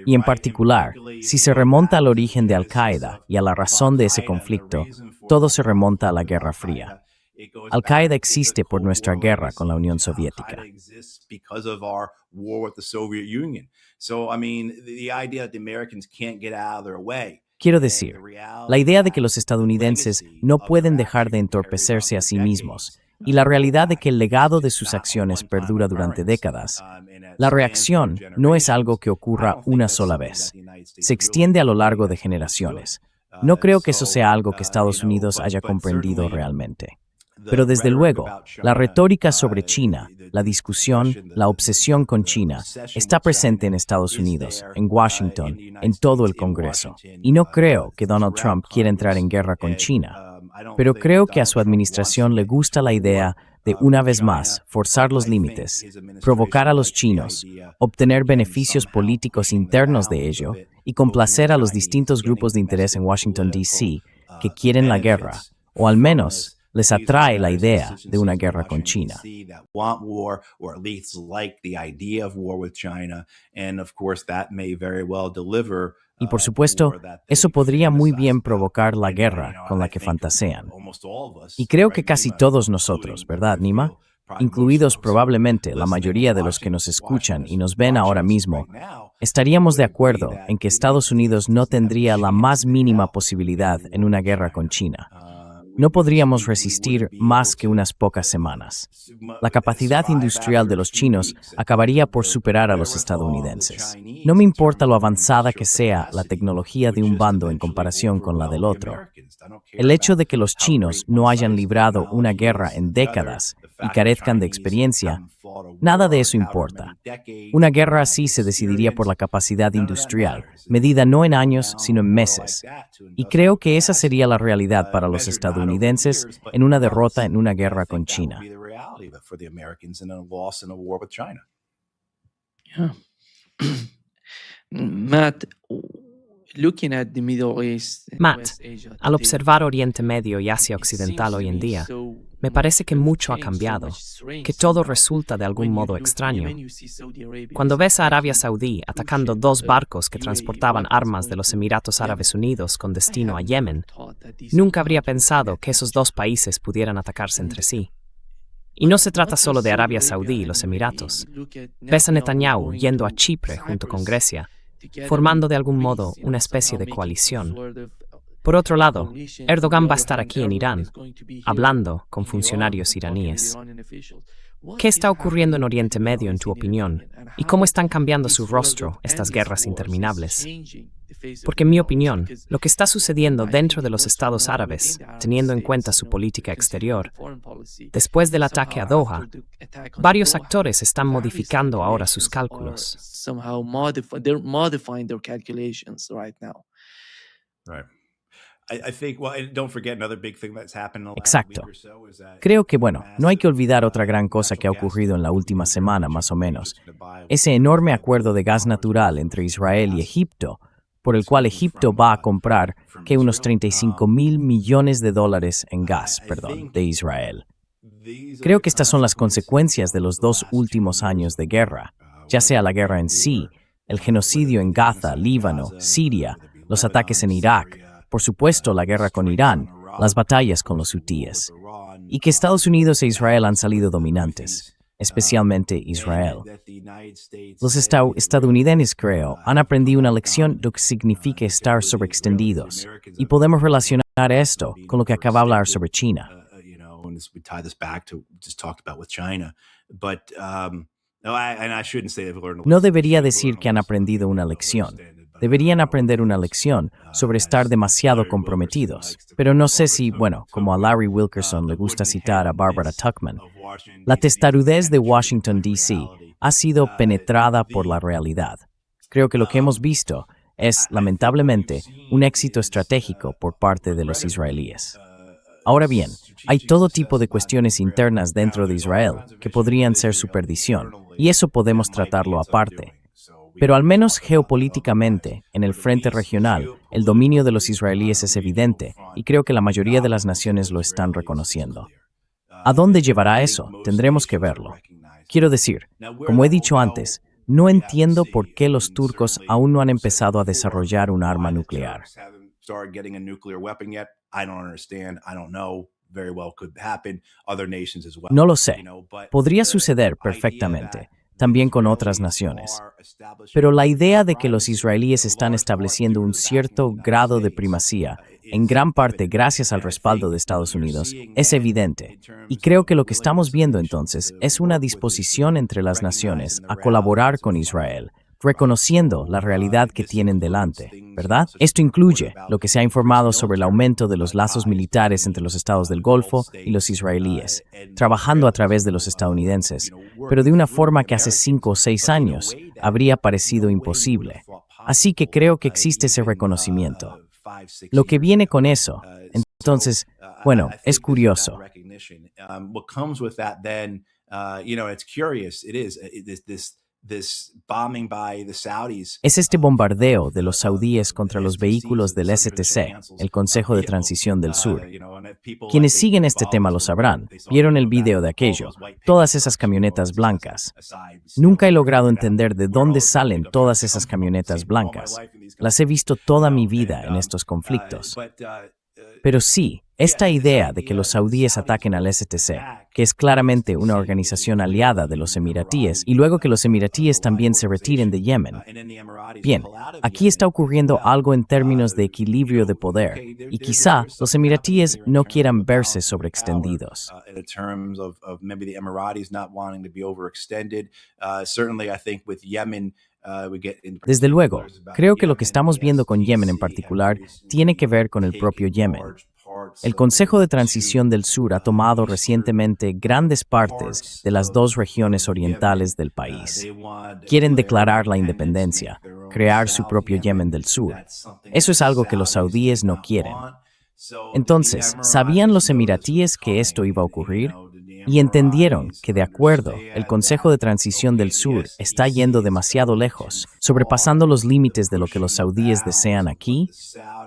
Y en particular, si se remonta al origen de Al-Qaeda y a la razón de ese conflicto, todo se remonta a la Guerra Fría. Al-Qaeda existe por nuestra guerra con la Unión Soviética. Quiero decir, la idea de que los estadounidenses no pueden dejar de entorpecerse a sí mismos y la realidad de que el legado de sus acciones perdura durante décadas. La reacción no es algo que ocurra una sola vez. Se extiende a lo largo de generaciones. No creo que eso sea algo que Estados Unidos haya comprendido realmente. Pero desde luego, la retórica sobre China, la discusión, la obsesión con China, está presente en Estados Unidos, en Washington, en todo el Congreso. Y no creo que Donald Trump quiera entrar en guerra con China. Pero creo que a su administración le gusta la idea de, una vez más, forzar los límites, provocar a los chinos, obtener beneficios políticos internos de ello y complacer a los distintos grupos de interés en Washington, D.C. que quieren la guerra, o al menos les atrae la idea de una guerra con China. Y por supuesto, eso podría muy bien provocar la guerra con la que fantasean. Y creo que casi todos nosotros, ¿verdad, Nima? Incluidos probablemente la mayoría de los que nos escuchan y nos ven ahora mismo, estaríamos de acuerdo en que Estados Unidos no tendría la más mínima posibilidad en una guerra con China. No podríamos resistir más que unas pocas semanas. La capacidad industrial de los chinos acabaría por superar a los estadounidenses. No me importa lo avanzada que sea la tecnología de un bando en comparación con la del otro. El hecho de que los chinos no hayan librado una guerra en décadas y carezcan de experiencia, nada de eso importa. Una guerra así se decidiría por la capacidad industrial, medida no en años, sino en meses. Y creo que esa sería la realidad para los estadounidenses en una derrota en una guerra con China. Yeah. Matt, looking at the Middle East, Matt, West Asia al today, observar Oriente Medio y Asia Occidental hoy en día, me parece que mucho ha cambiado, que todo resulta de algún modo extraño. Cuando ves a Arabia Saudí atacando 2 barcos que transportaban armas de los Emiratos Árabes Unidos con destino a Yemen, nunca habría pensado que esos 2 países pudieran atacarse entre sí. Y no se trata solo de Arabia Saudí y los Emiratos. Ves a Netanyahu yendo a Chipre junto con Grecia, formando de algún modo una especie de coalición. Por otro lado, Erdogan va a estar aquí en Irán, hablando con funcionarios iraníes. ¿Qué está ocurriendo en Oriente Medio, en tu opinión? ¿Y cómo están cambiando su rostro estas guerras interminables? Porque en mi opinión, lo que está sucediendo dentro de los estados árabes, teniendo en cuenta su política exterior, después del ataque a Doha, varios actores están modificando ahora sus cálculos. They're modifying their calculations right now. Right. I think, well, and don't forget another big thing that's happened in the last Exacto. week or so is that Creo que, bueno, no hay que olvidar otra gran cosa que ha ocurrido en la última semana, más o menos. Ese enorme acuerdo de gas natural entre Israel y Egipto, por el cual Egipto va a comprar, que unos 35.000 millones de dólares en gas, de Israel. Creo que estas son las consecuencias de los 2 últimos años de guerra, ya sea la guerra en sí, el genocidio en Gaza, Líbano, Siria, los ataques en Irak, por supuesto la guerra con Irán, las batallas con los hutíes, y que Estados Unidos e Israel han salido dominantes, especialmente Israel. Los estadounidenses, creo, han aprendido una lección de lo que significa estar sobreextendidos, y podemos relacionar esto con lo que acaba de hablar sobre China. We tie this back to just talked about with China, but no, and I shouldn't say they've learned a lesson. No debería decir que han aprendido una lección. Deberían aprender una lección sobre estar demasiado comprometidos. Pero no sé si, bueno, como a Larry Wilkerson le gusta citar a Barbara Tuchman, la testarudez de Washington, D.C. ha sido penetrada por la realidad. Creo que lo que hemos visto es, lamentablemente, un éxito estratégico por parte de los israelíes. Ahora bien, hay todo tipo de cuestiones internas dentro de Israel que podrían ser su perdición, y eso podemos tratarlo aparte. Pero al menos geopolíticamente, en el frente regional, el dominio de los israelíes es evidente, y creo que la mayoría de las naciones lo están reconociendo. ¿A dónde llevará eso? Tendremos que verlo. Quiero decir, como he dicho antes, no entiendo por qué los turcos aún no han empezado a desarrollar un arma nuclear. No lo sé. Podría suceder perfectamente, también con otras naciones. Pero la idea de que los israelíes están estableciendo un cierto grado de primacía, en gran parte gracias al respaldo de Estados Unidos, es evidente. Y creo que lo que estamos viendo entonces es una disposición entre las naciones a colaborar con Israel, reconociendo la realidad que tienen delante, ¿verdad? Esto incluye lo que se ha informado sobre el aumento de los lazos militares entre los estados del Golfo y los israelíes, trabajando a través de los estadounidenses, pero de una forma que hace 5 o 6 años habría parecido imposible. Así que creo que existe ese reconocimiento. Lo que viene con eso, entonces, bueno, es curioso. Es este bombardeo de los saudíes contra los vehículos del STC, el Consejo de Transición del Sur. Quienes siguen este tema lo sabrán, vieron el video de aquello, todas esas camionetas blancas. Nunca he logrado entender de dónde salen todas esas camionetas blancas. Las he visto toda mi vida en estos conflictos. Pero sí, esta idea de que los saudíes ataquen al STC, que es claramente una organización aliada de los emiratíes, y luego que los emiratíes también se retiren de Yemen. Bien, aquí está ocurriendo algo en términos de equilibrio de poder, y quizá los emiratíes no quieran verse sobreextendidos. Desde luego, creo que lo que estamos viendo con Yemen en particular tiene que ver con el propio Yemen. El Consejo de Transición del Sur ha tomado recientemente grandes partes de las 2 regiones orientales del país. Quieren declarar la independencia, crear su propio Yemen del Sur. Eso es algo que los saudíes no quieren. Entonces, ¿sabían los emiratíes que esto iba a ocurrir? Y entendieron que, de acuerdo, el Consejo de Transición del Sur está yendo demasiado lejos, sobrepasando los límites de lo que los saudíes desean aquí.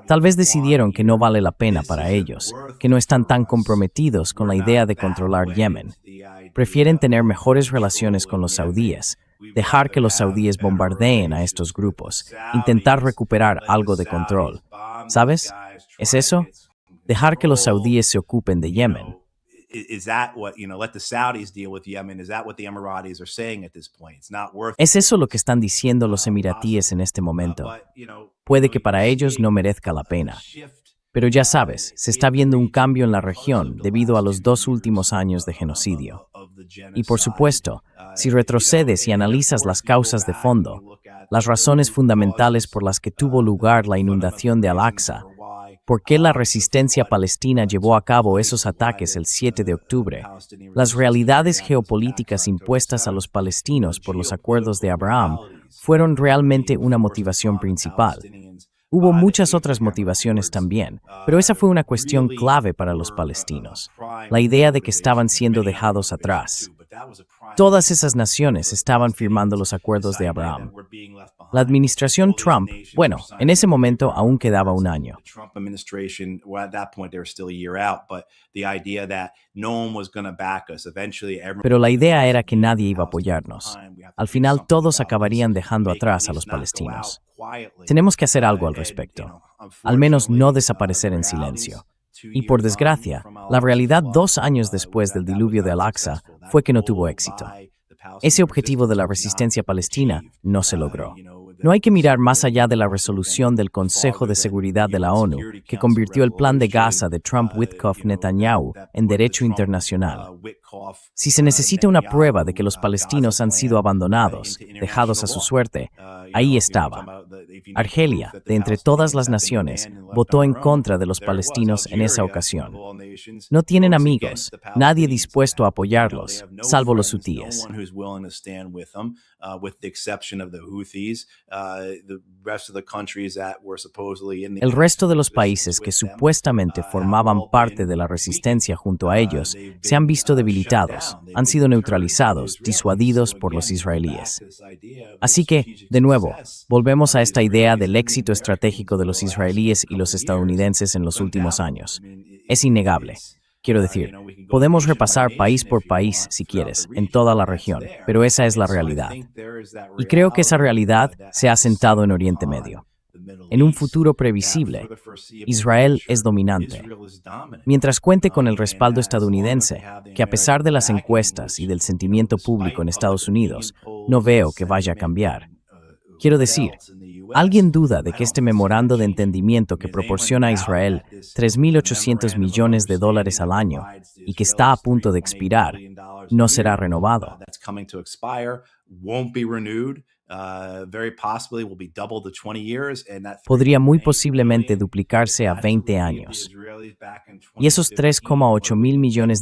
Tal vez decidieron que no vale la pena para ellos, que no están tan comprometidos con la idea de controlar Yemen. Prefieren tener mejores relaciones con los saudíes, dejar que los saudíes bombardeen a estos grupos, intentar recuperar algo de control. ¿Sabes? ¿Es eso? Dejar que los saudíes se ocupen de Yemen. ¿Es eso lo que están diciendo los emiratíes en este momento? Puede que para ellos no merezca la pena. Pero ya sabes, se está viendo un cambio en la región debido a los 2 últimos años de genocidio. Y por supuesto, si retrocedes y analizas las causas de fondo, las razones fundamentales por las que tuvo lugar la inundación de Al-Aqsa, por qué la resistencia palestina llevó a cabo esos ataques el 7 de octubre, las realidades geopolíticas impuestas a los palestinos por los acuerdos de Abraham fueron realmente una motivación principal. Hubo muchas otras motivaciones también, pero esa fue una cuestión clave para los palestinos, la idea de que estaban siendo dejados atrás. Todas esas naciones estaban firmando los acuerdos de Abraham. La administración Trump, bueno, en ese momento aún quedaba un año. Pero la idea era que nadie iba a apoyarnos. Al final todos acabarían dejando atrás a los palestinos. Tenemos que hacer algo al respecto, al menos no desaparecer en silencio. Y por desgracia, la realidad 2 años después del diluvio de Al-Aqsa fue que no tuvo éxito. Ese objetivo de la resistencia palestina no se logró. No hay que mirar más allá de la resolución del Consejo de Seguridad de la ONU, que convirtió el plan de Gaza de Trump-Witkoff-Netanyahu en derecho internacional. Si se necesita una prueba de que los palestinos han sido abandonados, dejados a su suerte, ahí estaba. Argelia, de entre todas las naciones, votó en contra de los palestinos en esa ocasión. No tienen amigos, nadie dispuesto a apoyarlos, salvo los hutíes. El resto de los países que supuestamente formaban parte de la resistencia junto a ellos se han visto debilitados, han sido neutralizados, disuadidos por los israelíes. Así que, de nuevo, volvemos a esta idea del éxito estratégico de los israelíes y los estadounidenses en los últimos años. Es innegable. Quiero decir, podemos repasar país por país, si quieres, en toda la región, pero esa es la realidad. Y creo que esa realidad se ha sentado en Oriente Medio. En un futuro previsible, Israel es dominante. Mientras cuente con el respaldo estadounidense, que a pesar de las encuestas y del sentimiento público en Estados Unidos, no veo que vaya a cambiar. Quiero decir, ¿alguien duda de que este memorando de entendimiento que proporciona a Israel $3.800 millones al año y que está a punto de expirar no será renovado? Podría muy posiblemente duplicarse a 20 años. Y esos $3,8 mil millones,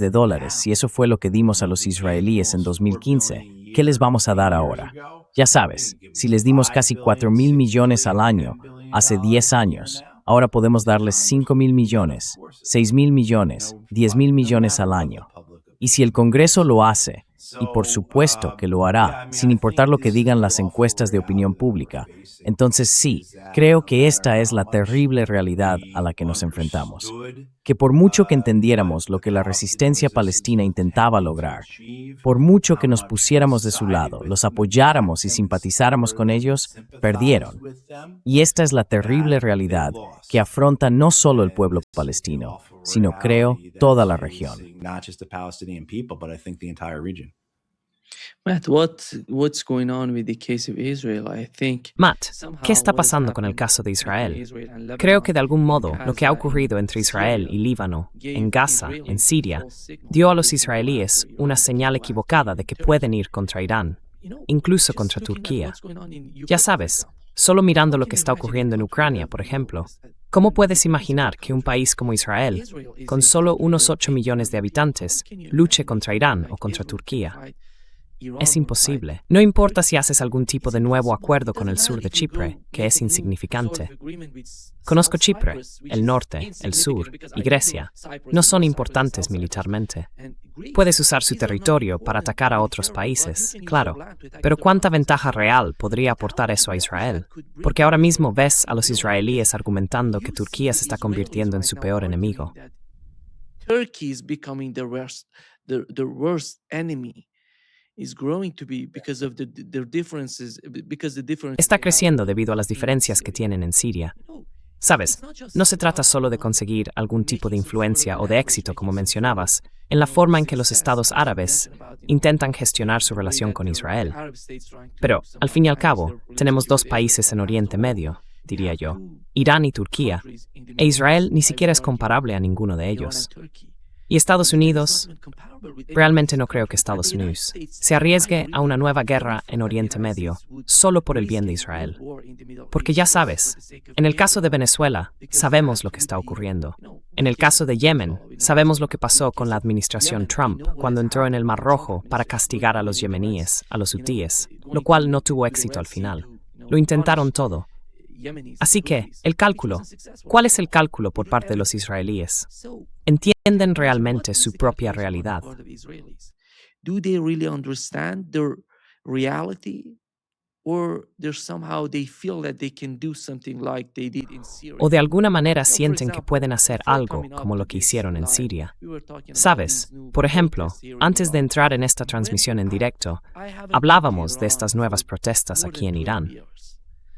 si eso fue lo que dimos a los israelíes en 2015, ¿qué les vamos a dar ahora? Ya sabes, si les dimos casi $4,000 millones al año hace 10 años, ahora podemos darles $5,000 millones, $6,000 millones, $10,000 millones al año. Y si el Congreso lo hace, y por supuesto que lo hará, sin importar lo que digan las encuestas de opinión pública, entonces sí, creo que esta es la terrible realidad a la que nos enfrentamos. Que por mucho que entendiéramos lo que la resistencia palestina intentaba lograr, por mucho que nos pusiéramos de su lado, los apoyáramos y simpatizáramos con ellos, perdieron. Y esta es la terrible realidad que afronta no solo el pueblo palestino, sino creo toda la región. Matt, what's going on with the case of Israel? I think Matt, ¿qué está pasando con el caso de Israel? Creo que de algún modo lo que ha ocurrido entre Israel y Líbano, en Gaza, en Siria, dio a los israelíes una señal equivocada de que pueden ir contra Irán, incluso contra Turquía. Ya sabes, solo mirando lo que está ocurriendo en Ucrania, por ejemplo, ¿cómo puedes imaginar que un país como Israel, con solo unos 8 millones de habitantes, luche contra Irán o contra Turquía? Es imposible. No importa si haces algún tipo de nuevo acuerdo con el sur de Chipre, que es insignificante. Conozco Chipre, el norte, el sur y Grecia. No son importantes militarmente. Puedes usar su territorio para atacar a otros países, claro. Pero ¿cuánta ventaja real podría aportar eso a Israel? Porque ahora mismo ves a los israelíes argumentando que Turquía se está convirtiendo en su peor enemigo. Turkey is becoming the worst enemy. Está creciendo debido a las diferencias que tienen en Siria. Sabes, no se trata solo de conseguir algún tipo de influencia o de éxito, como mencionabas, en la forma en que los estados árabes intentan gestionar su relación con Israel. Pero, al fin y al cabo, tenemos 2 países en Oriente Medio, diría yo, Irán y Turquía, e Israel ni siquiera es comparable a ninguno de ellos. Y Estados Unidos, realmente no creo que Estados Unidos se arriesgue a una nueva guerra en Oriente Medio solo por el bien de Israel. Porque ya sabes, en el caso de Venezuela, sabemos lo que está ocurriendo. En el caso de Yemen, sabemos lo que pasó con la administración Trump cuando entró en el Mar Rojo para castigar a los yemeníes, a los hutíes, lo cual no tuvo éxito al final. Lo intentaron todo. Así que, el cálculo. ¿Cuál es el cálculo por parte de los israelíes? ¿Entienden realmente su propia realidad? Do they really understand their reality? Or there's somehow they feel that they can do something like they did in Syria? ¿O de alguna manera sienten que pueden hacer algo como lo que hicieron en Siria? Sabes, por ejemplo, antes de entrar en esta transmisión en directo, hablábamos de estas nuevas protestas aquí en Irán.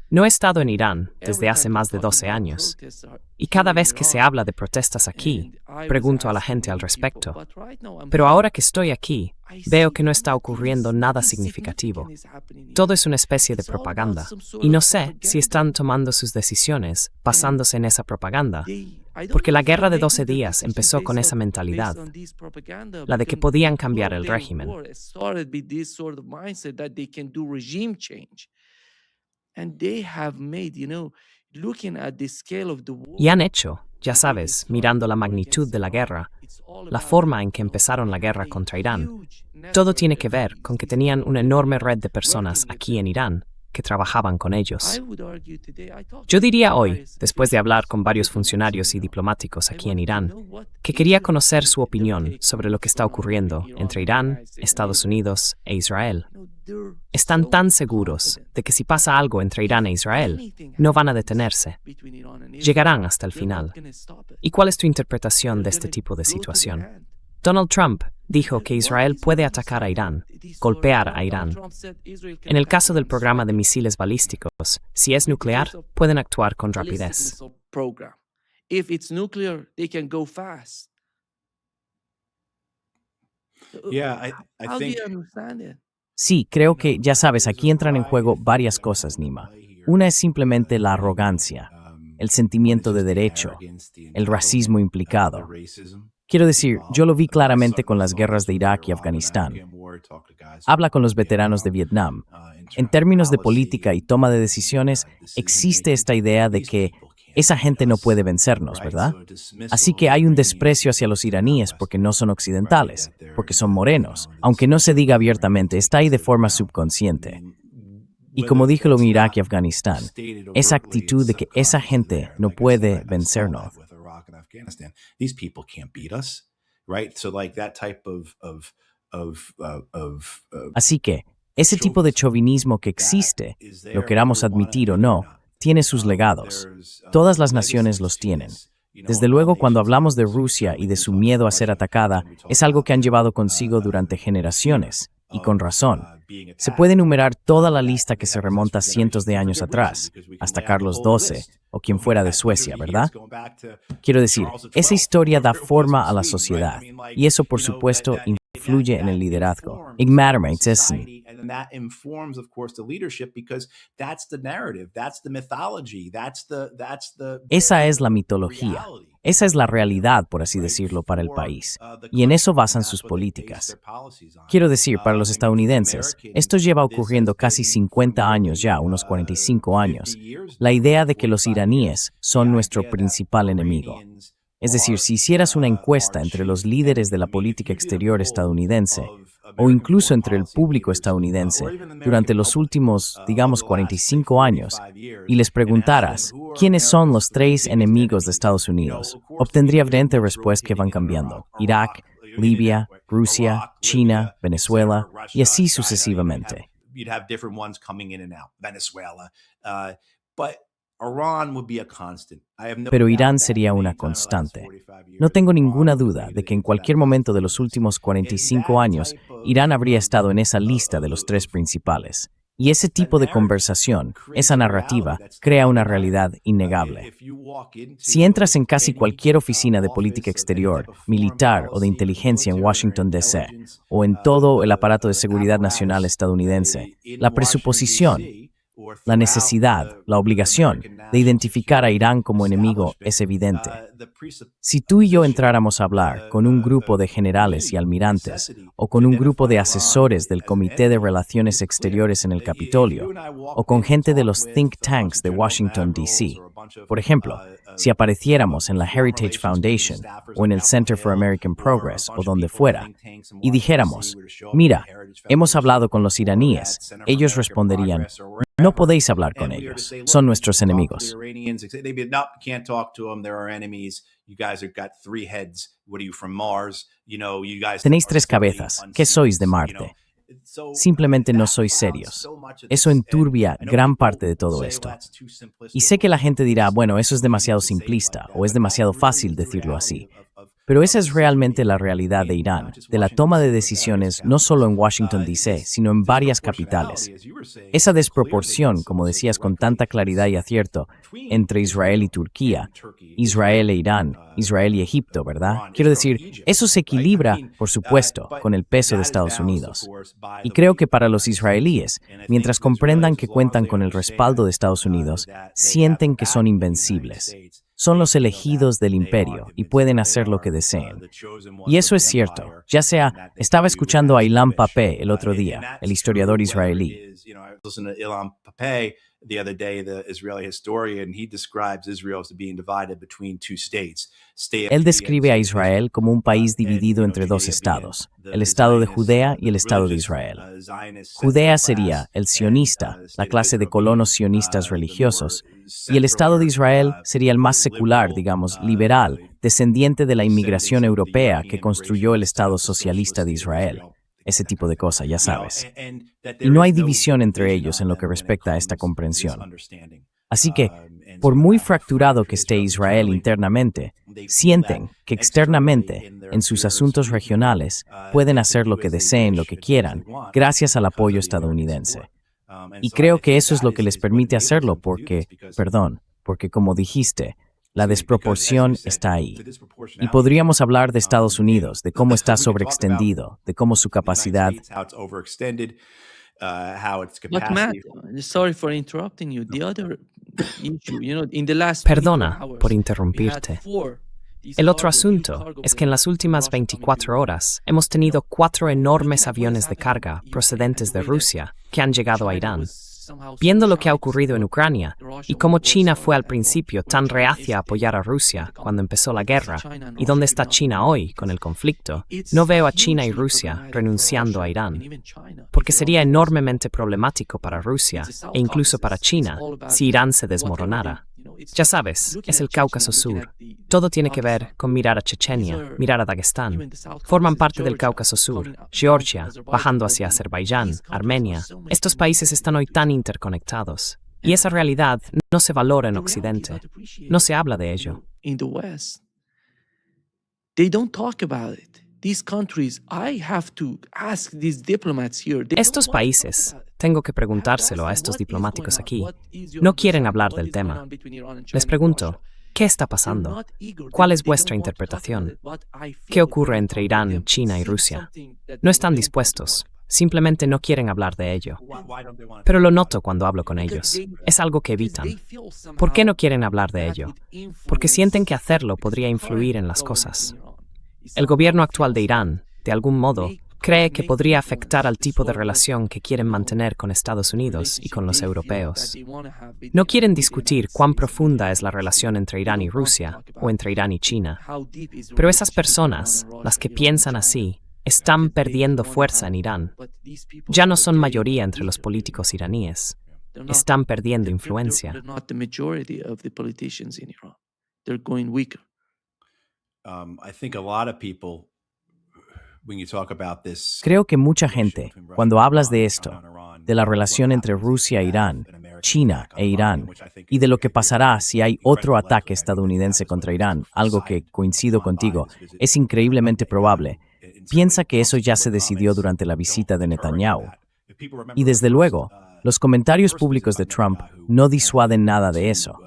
No he estado en Irán desde hace más de 12 años, y cada vez que se habla de protestas aquí, pregunto a la gente al respecto. Pero ahora que estoy aquí, veo que no está ocurriendo nada significativo. Todo es una especie de propaganda, y no sé si están tomando sus decisiones basándose en esa propaganda, porque la guerra de 12 días empezó con esa mentalidad, la de que podían cambiar el régimen. Y han hecho, ya sabes, mirando la magnitud de la guerra, la forma en que empezaron la guerra contra Irán. Todo tiene que ver con que tenían una enorme red de personas aquí en Irán que trabajaban con ellos. Yo diría hoy, después de hablar con varios funcionarios y diplomáticos aquí en Irán, que quería conocer su opinión sobre lo que está ocurriendo entre Irán, Estados Unidos e Israel. Están tan seguros de que si pasa algo entre Irán e Israel, no van a detenerse. Llegarán hasta el final. ¿Y cuál es tu interpretación de este tipo de situación? Donald Trump dijo que Israel puede atacar a Irán, golpear a Irán. En el caso del programa de misiles balísticos, si es nuclear, pueden actuar con rapidez. Yeah, I think Sí, creo que, ya sabes, aquí entran en juego varias cosas, Nima. Una es simplemente la arrogancia, el sentimiento de derecho, el racismo implicado. Quiero decir, yo lo vi claramente con las guerras de Irak y Afganistán. Habla con los veteranos de Vietnam. En términos de política y toma de decisiones, existe esta idea de que esa gente no puede vencernos, ¿verdad? Así que hay un desprecio hacia los iraníes porque no son occidentales, porque son morenos. Aunque no se diga abiertamente, está ahí de forma subconsciente. Y como dije en Irak y Afganistán, esa actitud de que esa gente no puede vencernos. These people can't beat us, right? So like that type Así que, ese tipo de chauvinismo que existe, lo queramos admitir o no, tiene sus legados. Todas las naciones los tienen. Desde luego, cuando hablamos de Rusia y de su miedo a ser atacada, es algo que han llevado consigo durante generaciones, y con razón. Se puede enumerar toda la lista que se remonta cientos de años atrás, hasta Carlos XII, o quien fuera de Suecia, ¿verdad? Quiero decir, esa historia da forma a la sociedad, y eso, por supuesto, influye en el liderazgo. And that informs, of course, the leadership because that's the narrative, that's the mythology, that's the Esa es la mitología. Esa es la realidad, por así decirlo, para el país. Y en eso basan sus políticas. Quiero decir, para los estadounidenses, esto lleva ocurriendo casi 50 años ya, unos 45 años. La idea de que los iraníes son nuestro principal enemigo. Es decir, si hicieras una encuesta entre los líderes de la política exterior estadounidense, o incluso entre el público estadounidense, durante los últimos, digamos, 45 años, y les preguntaras quiénes son los 3 enemigos de Estados Unidos, obtendría evidente respuestas que van cambiando: Irak, Libia, Rusia, China, Venezuela, y así sucesivamente. Pero Irán sería una constante. No tengo ninguna duda de que en cualquier momento de los últimos 45 años, Irán habría estado en esa lista de los 3 principales. Y ese tipo de conversación, esa narrativa, crea una realidad innegable. Si entras en casi cualquier oficina de política exterior, militar o de inteligencia en Washington, D.C., o en todo el aparato de seguridad nacional estadounidense, la presuposición, La necesidad, la obligación de identificar a Irán como enemigo es evidente. Si tú y yo entráramos a hablar con un grupo de generales y almirantes o con un grupo de asesores del Comité de Relaciones Exteriores en el Capitolio o con gente de los think tanks de Washington, D.C., por ejemplo, si apareciéramos en la Heritage Foundation o en el Center for American Progress o donde fuera, y dijéramos, mira, hemos hablado con los iraníes, ellos responderían, no podéis hablar con ellos, son nuestros enemigos. Tenéis tres cabezas, ¿qué sois de Marte? Simplemente no sois serios. Eso enturbia gran parte de todo esto. Y sé que la gente dirá, bueno, eso es demasiado simplista o es demasiado fácil decirlo así. Pero esa es realmente la realidad de Irán, de la toma de decisiones no solo en Washington, D.C., sino en varias capitales. Esa desproporción, como decías con tanta claridad y acierto, entre Israel y Turquía, Israel e Irán, Israel y Egipto, ¿verdad? Quiero decir, eso se equilibra, por supuesto, con el peso de Estados Unidos. Y creo que para los israelíes, mientras comprendan que cuentan con el respaldo de Estados Unidos, sienten que son invencibles. Son los elegidos del imperio y pueden hacer lo que deseen. Y eso es cierto. Ya sea, estaba escuchando a Ilan Pappé el otro día, el historiador israelí. The other day, the Israeli historian, he describes Israel as being divided between two states. Él describe a Israel como un país dividido entre dos estados, el estado de Judea y el estado de Israel. Judea sería el sionista, la clase de colonos sionistas religiosos, y el estado de Israel sería el más secular, digamos, liberal, descendiente de la inmigración europea que construyó el estado socialista de Israel. Ese tipo de cosa, ya sabes. Y no hay división entre ellos en lo que respecta a esta comprensión. Así que, por muy fracturado que esté Israel internamente, sienten que externamente, en sus asuntos regionales, pueden hacer lo que deseen, lo que quieran, gracias al apoyo estadounidense. Y creo que eso es lo que les permite hacerlo porque como dijiste, la desproporción está ahí. Y podríamos hablar de Estados Unidos, de cómo está sobreextendido, de cómo su capacidad... But Matt, sorry for interrupting you. The other issue, in the last Perdona 24 por hours, interrumpirte. we had 4 El otro asunto es que en las últimas 24 horas hemos tenido 4 enormes aviones de carga procedentes de Rusia que han llegado a Irán. Viendo lo que ha ocurrido en Ucrania y cómo China fue al principio tan reacia a apoyar a Rusia cuando empezó la guerra y dónde está China hoy con el conflicto, no veo a China y Rusia renunciando a Irán, porque sería enormemente problemático para Rusia e incluso para China si Irán se desmoronara. Ya sabes, es el Cáucaso Sur. Todo tiene que ver con mirar a Chechenia, mirar a Dagestán. Forman parte del Cáucaso Sur, Georgia, bajando hacia Azerbaiyán, Armenia. Estos países están hoy tan interconectados. Y esa realidad no se valora en Occidente. No se habla de ello. In the West, they don't talk about it. These countries, I have to ask these diplomats here. Estos países, tengo que preguntárselo a estos diplomáticos aquí, no quieren hablar del tema. Les pregunto, ¿qué está pasando? ¿Cuál es vuestra interpretación? ¿Qué ocurre entre Irán, China y Rusia? No están dispuestos. Simplemente no quieren hablar de ello. Pero lo noto cuando hablo con ellos. Es algo que evitan. ¿Por qué no quieren hablar de ello? Porque sienten que hacerlo podría influir en las cosas. El gobierno actual de Irán, de algún modo, cree que podría afectar al tipo de relación que quieren mantener con Estados Unidos y con los europeos. No quieren discutir cuán profunda es la relación entre Irán y Rusia o entre Irán y China. Pero esas personas, las que piensan así, están perdiendo fuerza en Irán. Ya no son mayoría entre los políticos iraníes. Están perdiendo influencia. Creo que mucha gente, cuando hablas de esto, de la relación entre Rusia e Irán, China e Irán, y de lo que pasará si hay otro ataque estadounidense contra Irán, algo que, coincido contigo, es increíblemente probable, piensa que eso ya se decidió durante la visita de Netanyahu. Y desde luego, los comentarios públicos de Trump no disuaden nada de eso.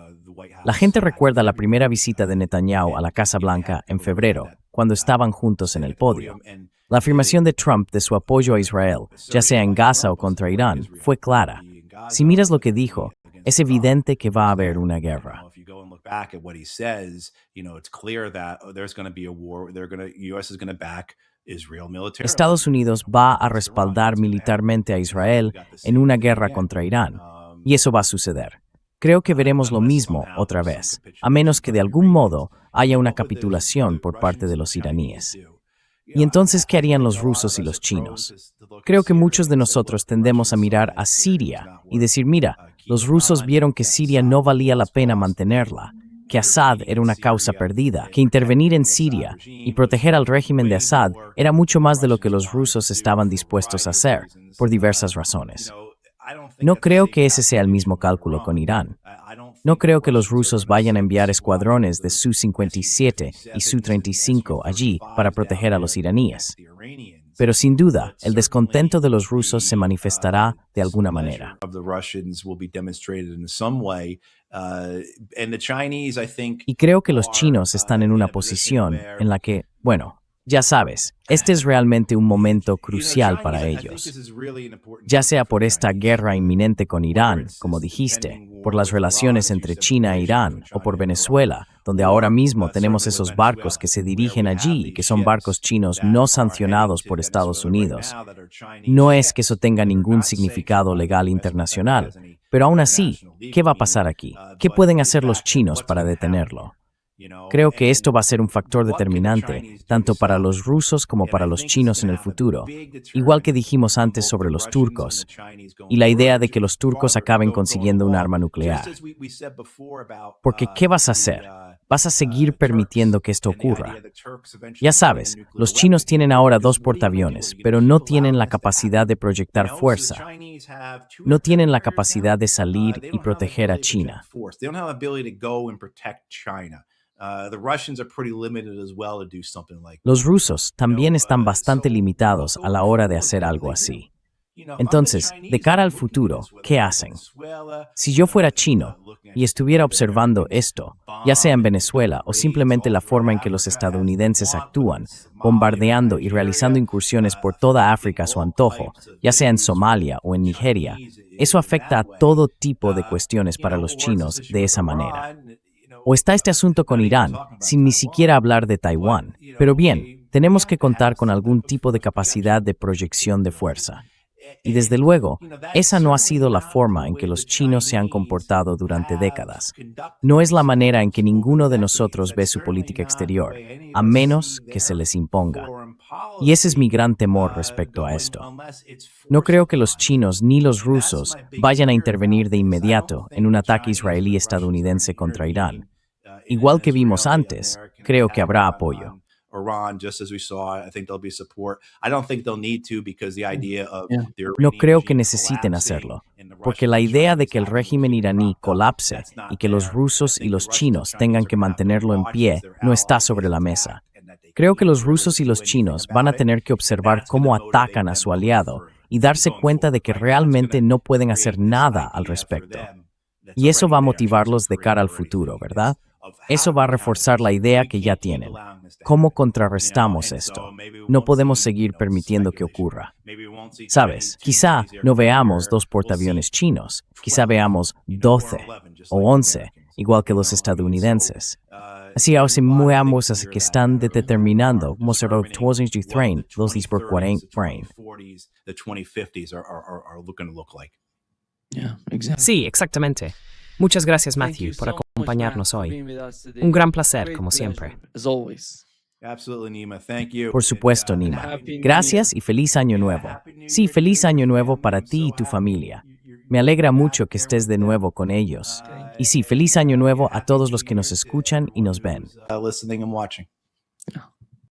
La gente recuerda la primera visita de Netanyahu a la Casa Blanca en febrero, cuando estaban juntos en el podio. La afirmación de Trump de su apoyo a Israel, ya sea en Gaza o contra Irán, fue clara. Si miras lo que dijo, es evidente que va a haber una guerra. If you go and look back at what he says, it's clear that there's going to be a war. U.S. is going to back Israel militarily. Estados Unidos va a respaldar militarmente a Israel en una guerra contra Irán, y eso va a suceder. Creo que veremos lo mismo otra vez, a menos que de algún modo haya una capitulación por parte de los iraníes. ¿Y entonces qué harían los rusos y los chinos? Creo que muchos de nosotros tendemos a mirar a Siria y decir, mira, los rusos vieron que Siria no valía la pena mantenerla, que Assad era una causa perdida, que intervenir en Siria y proteger al régimen de Assad era mucho más de lo que los rusos estaban dispuestos a hacer, por diversas razones. No creo que ese sea el mismo cálculo con Irán. No creo que los rusos vayan a enviar escuadrones de Su-57 y Su-35 allí para proteger a los iraníes. Pero sin duda, el descontento de los rusos se manifestará de alguna manera. Y creo que los chinos están en una posición en la que, bueno, ya sabes, este es realmente un momento crucial para ellos. Ya sea por esta guerra inminente con Irán, como dijiste, por las relaciones entre China e Irán, o por Venezuela, donde ahora mismo tenemos esos barcos que se dirigen allí y que son barcos chinos no sancionados por Estados Unidos. No es que eso tenga ningún significado legal internacional, pero aún así, ¿qué va a pasar aquí? ¿Qué pueden hacer los chinos para detenerlo? Creo que esto va a ser un factor determinante, tanto para los rusos como para los chinos en el futuro, igual que dijimos antes sobre los turcos, y la idea de que los turcos acaben consiguiendo un arma nuclear. Porque, ¿qué vas a hacer? ¿Vas a seguir permitiendo que esto ocurra? Ya sabes, los chinos tienen ahora 2 portaaviones, pero no tienen la capacidad de proyectar fuerza. No tienen la capacidad de salir y proteger a China. Los rusos también están bastante limitados a la hora de hacer algo así. Entonces, de cara al futuro, ¿qué hacen? Si yo fuera chino y estuviera observando esto, ya sea en Venezuela o simplemente la forma en que los estadounidenses actúan, bombardeando y realizando incursiones por toda África a su antojo, ya sea en Somalia o en Nigeria, eso afecta a todo tipo de cuestiones para los chinos de esa manera. O está este asunto con Irán, sin ni siquiera hablar de Taiwán. Pero bien, tenemos que contar con algún tipo de capacidad de proyección de fuerza. Y desde luego, esa no ha sido la forma en que los chinos se han comportado durante décadas. No es la manera en que ninguno de nosotros ve su política exterior, a menos que se les imponga. Y ese es mi gran temor respecto a esto. No creo que los chinos ni los rusos vayan a intervenir de inmediato en un ataque israelí-estadounidense contra Irán. Igual que vimos antes, creo que habrá apoyo. No creo que necesiten hacerlo, porque la idea de que el régimen iraní colapse y que los rusos y los chinos tengan que mantenerlo en pie no está sobre la mesa. Creo que los rusos y los chinos van a tener que observar cómo atacan a su aliado y darse cuenta de que realmente no pueden hacer nada al respecto. Y eso va a motivarlos de cara al futuro, ¿verdad? Eso va a reforzar la idea que ya tienen. ¿Cómo contrarrestamos esto? No podemos seguir permitiendo que ocurra. ¿Sabes? Quizá no veamos 2 portaaviones chinos, quizá veamos 12 o 11, igual que los estadounidenses. Así ahora muevamos a que están determinando cómo será el 2030, los 40. Sí, exactamente. Muchas gracias, Matthew, por acompañarnos hoy. Un gran placer, como siempre. Por supuesto, Nima. Gracias y feliz año nuevo. Sí, feliz año nuevo para ti y tu familia. Me alegra mucho que estés de nuevo con ellos. Y sí, feliz año nuevo a todos los que nos escuchan y nos ven.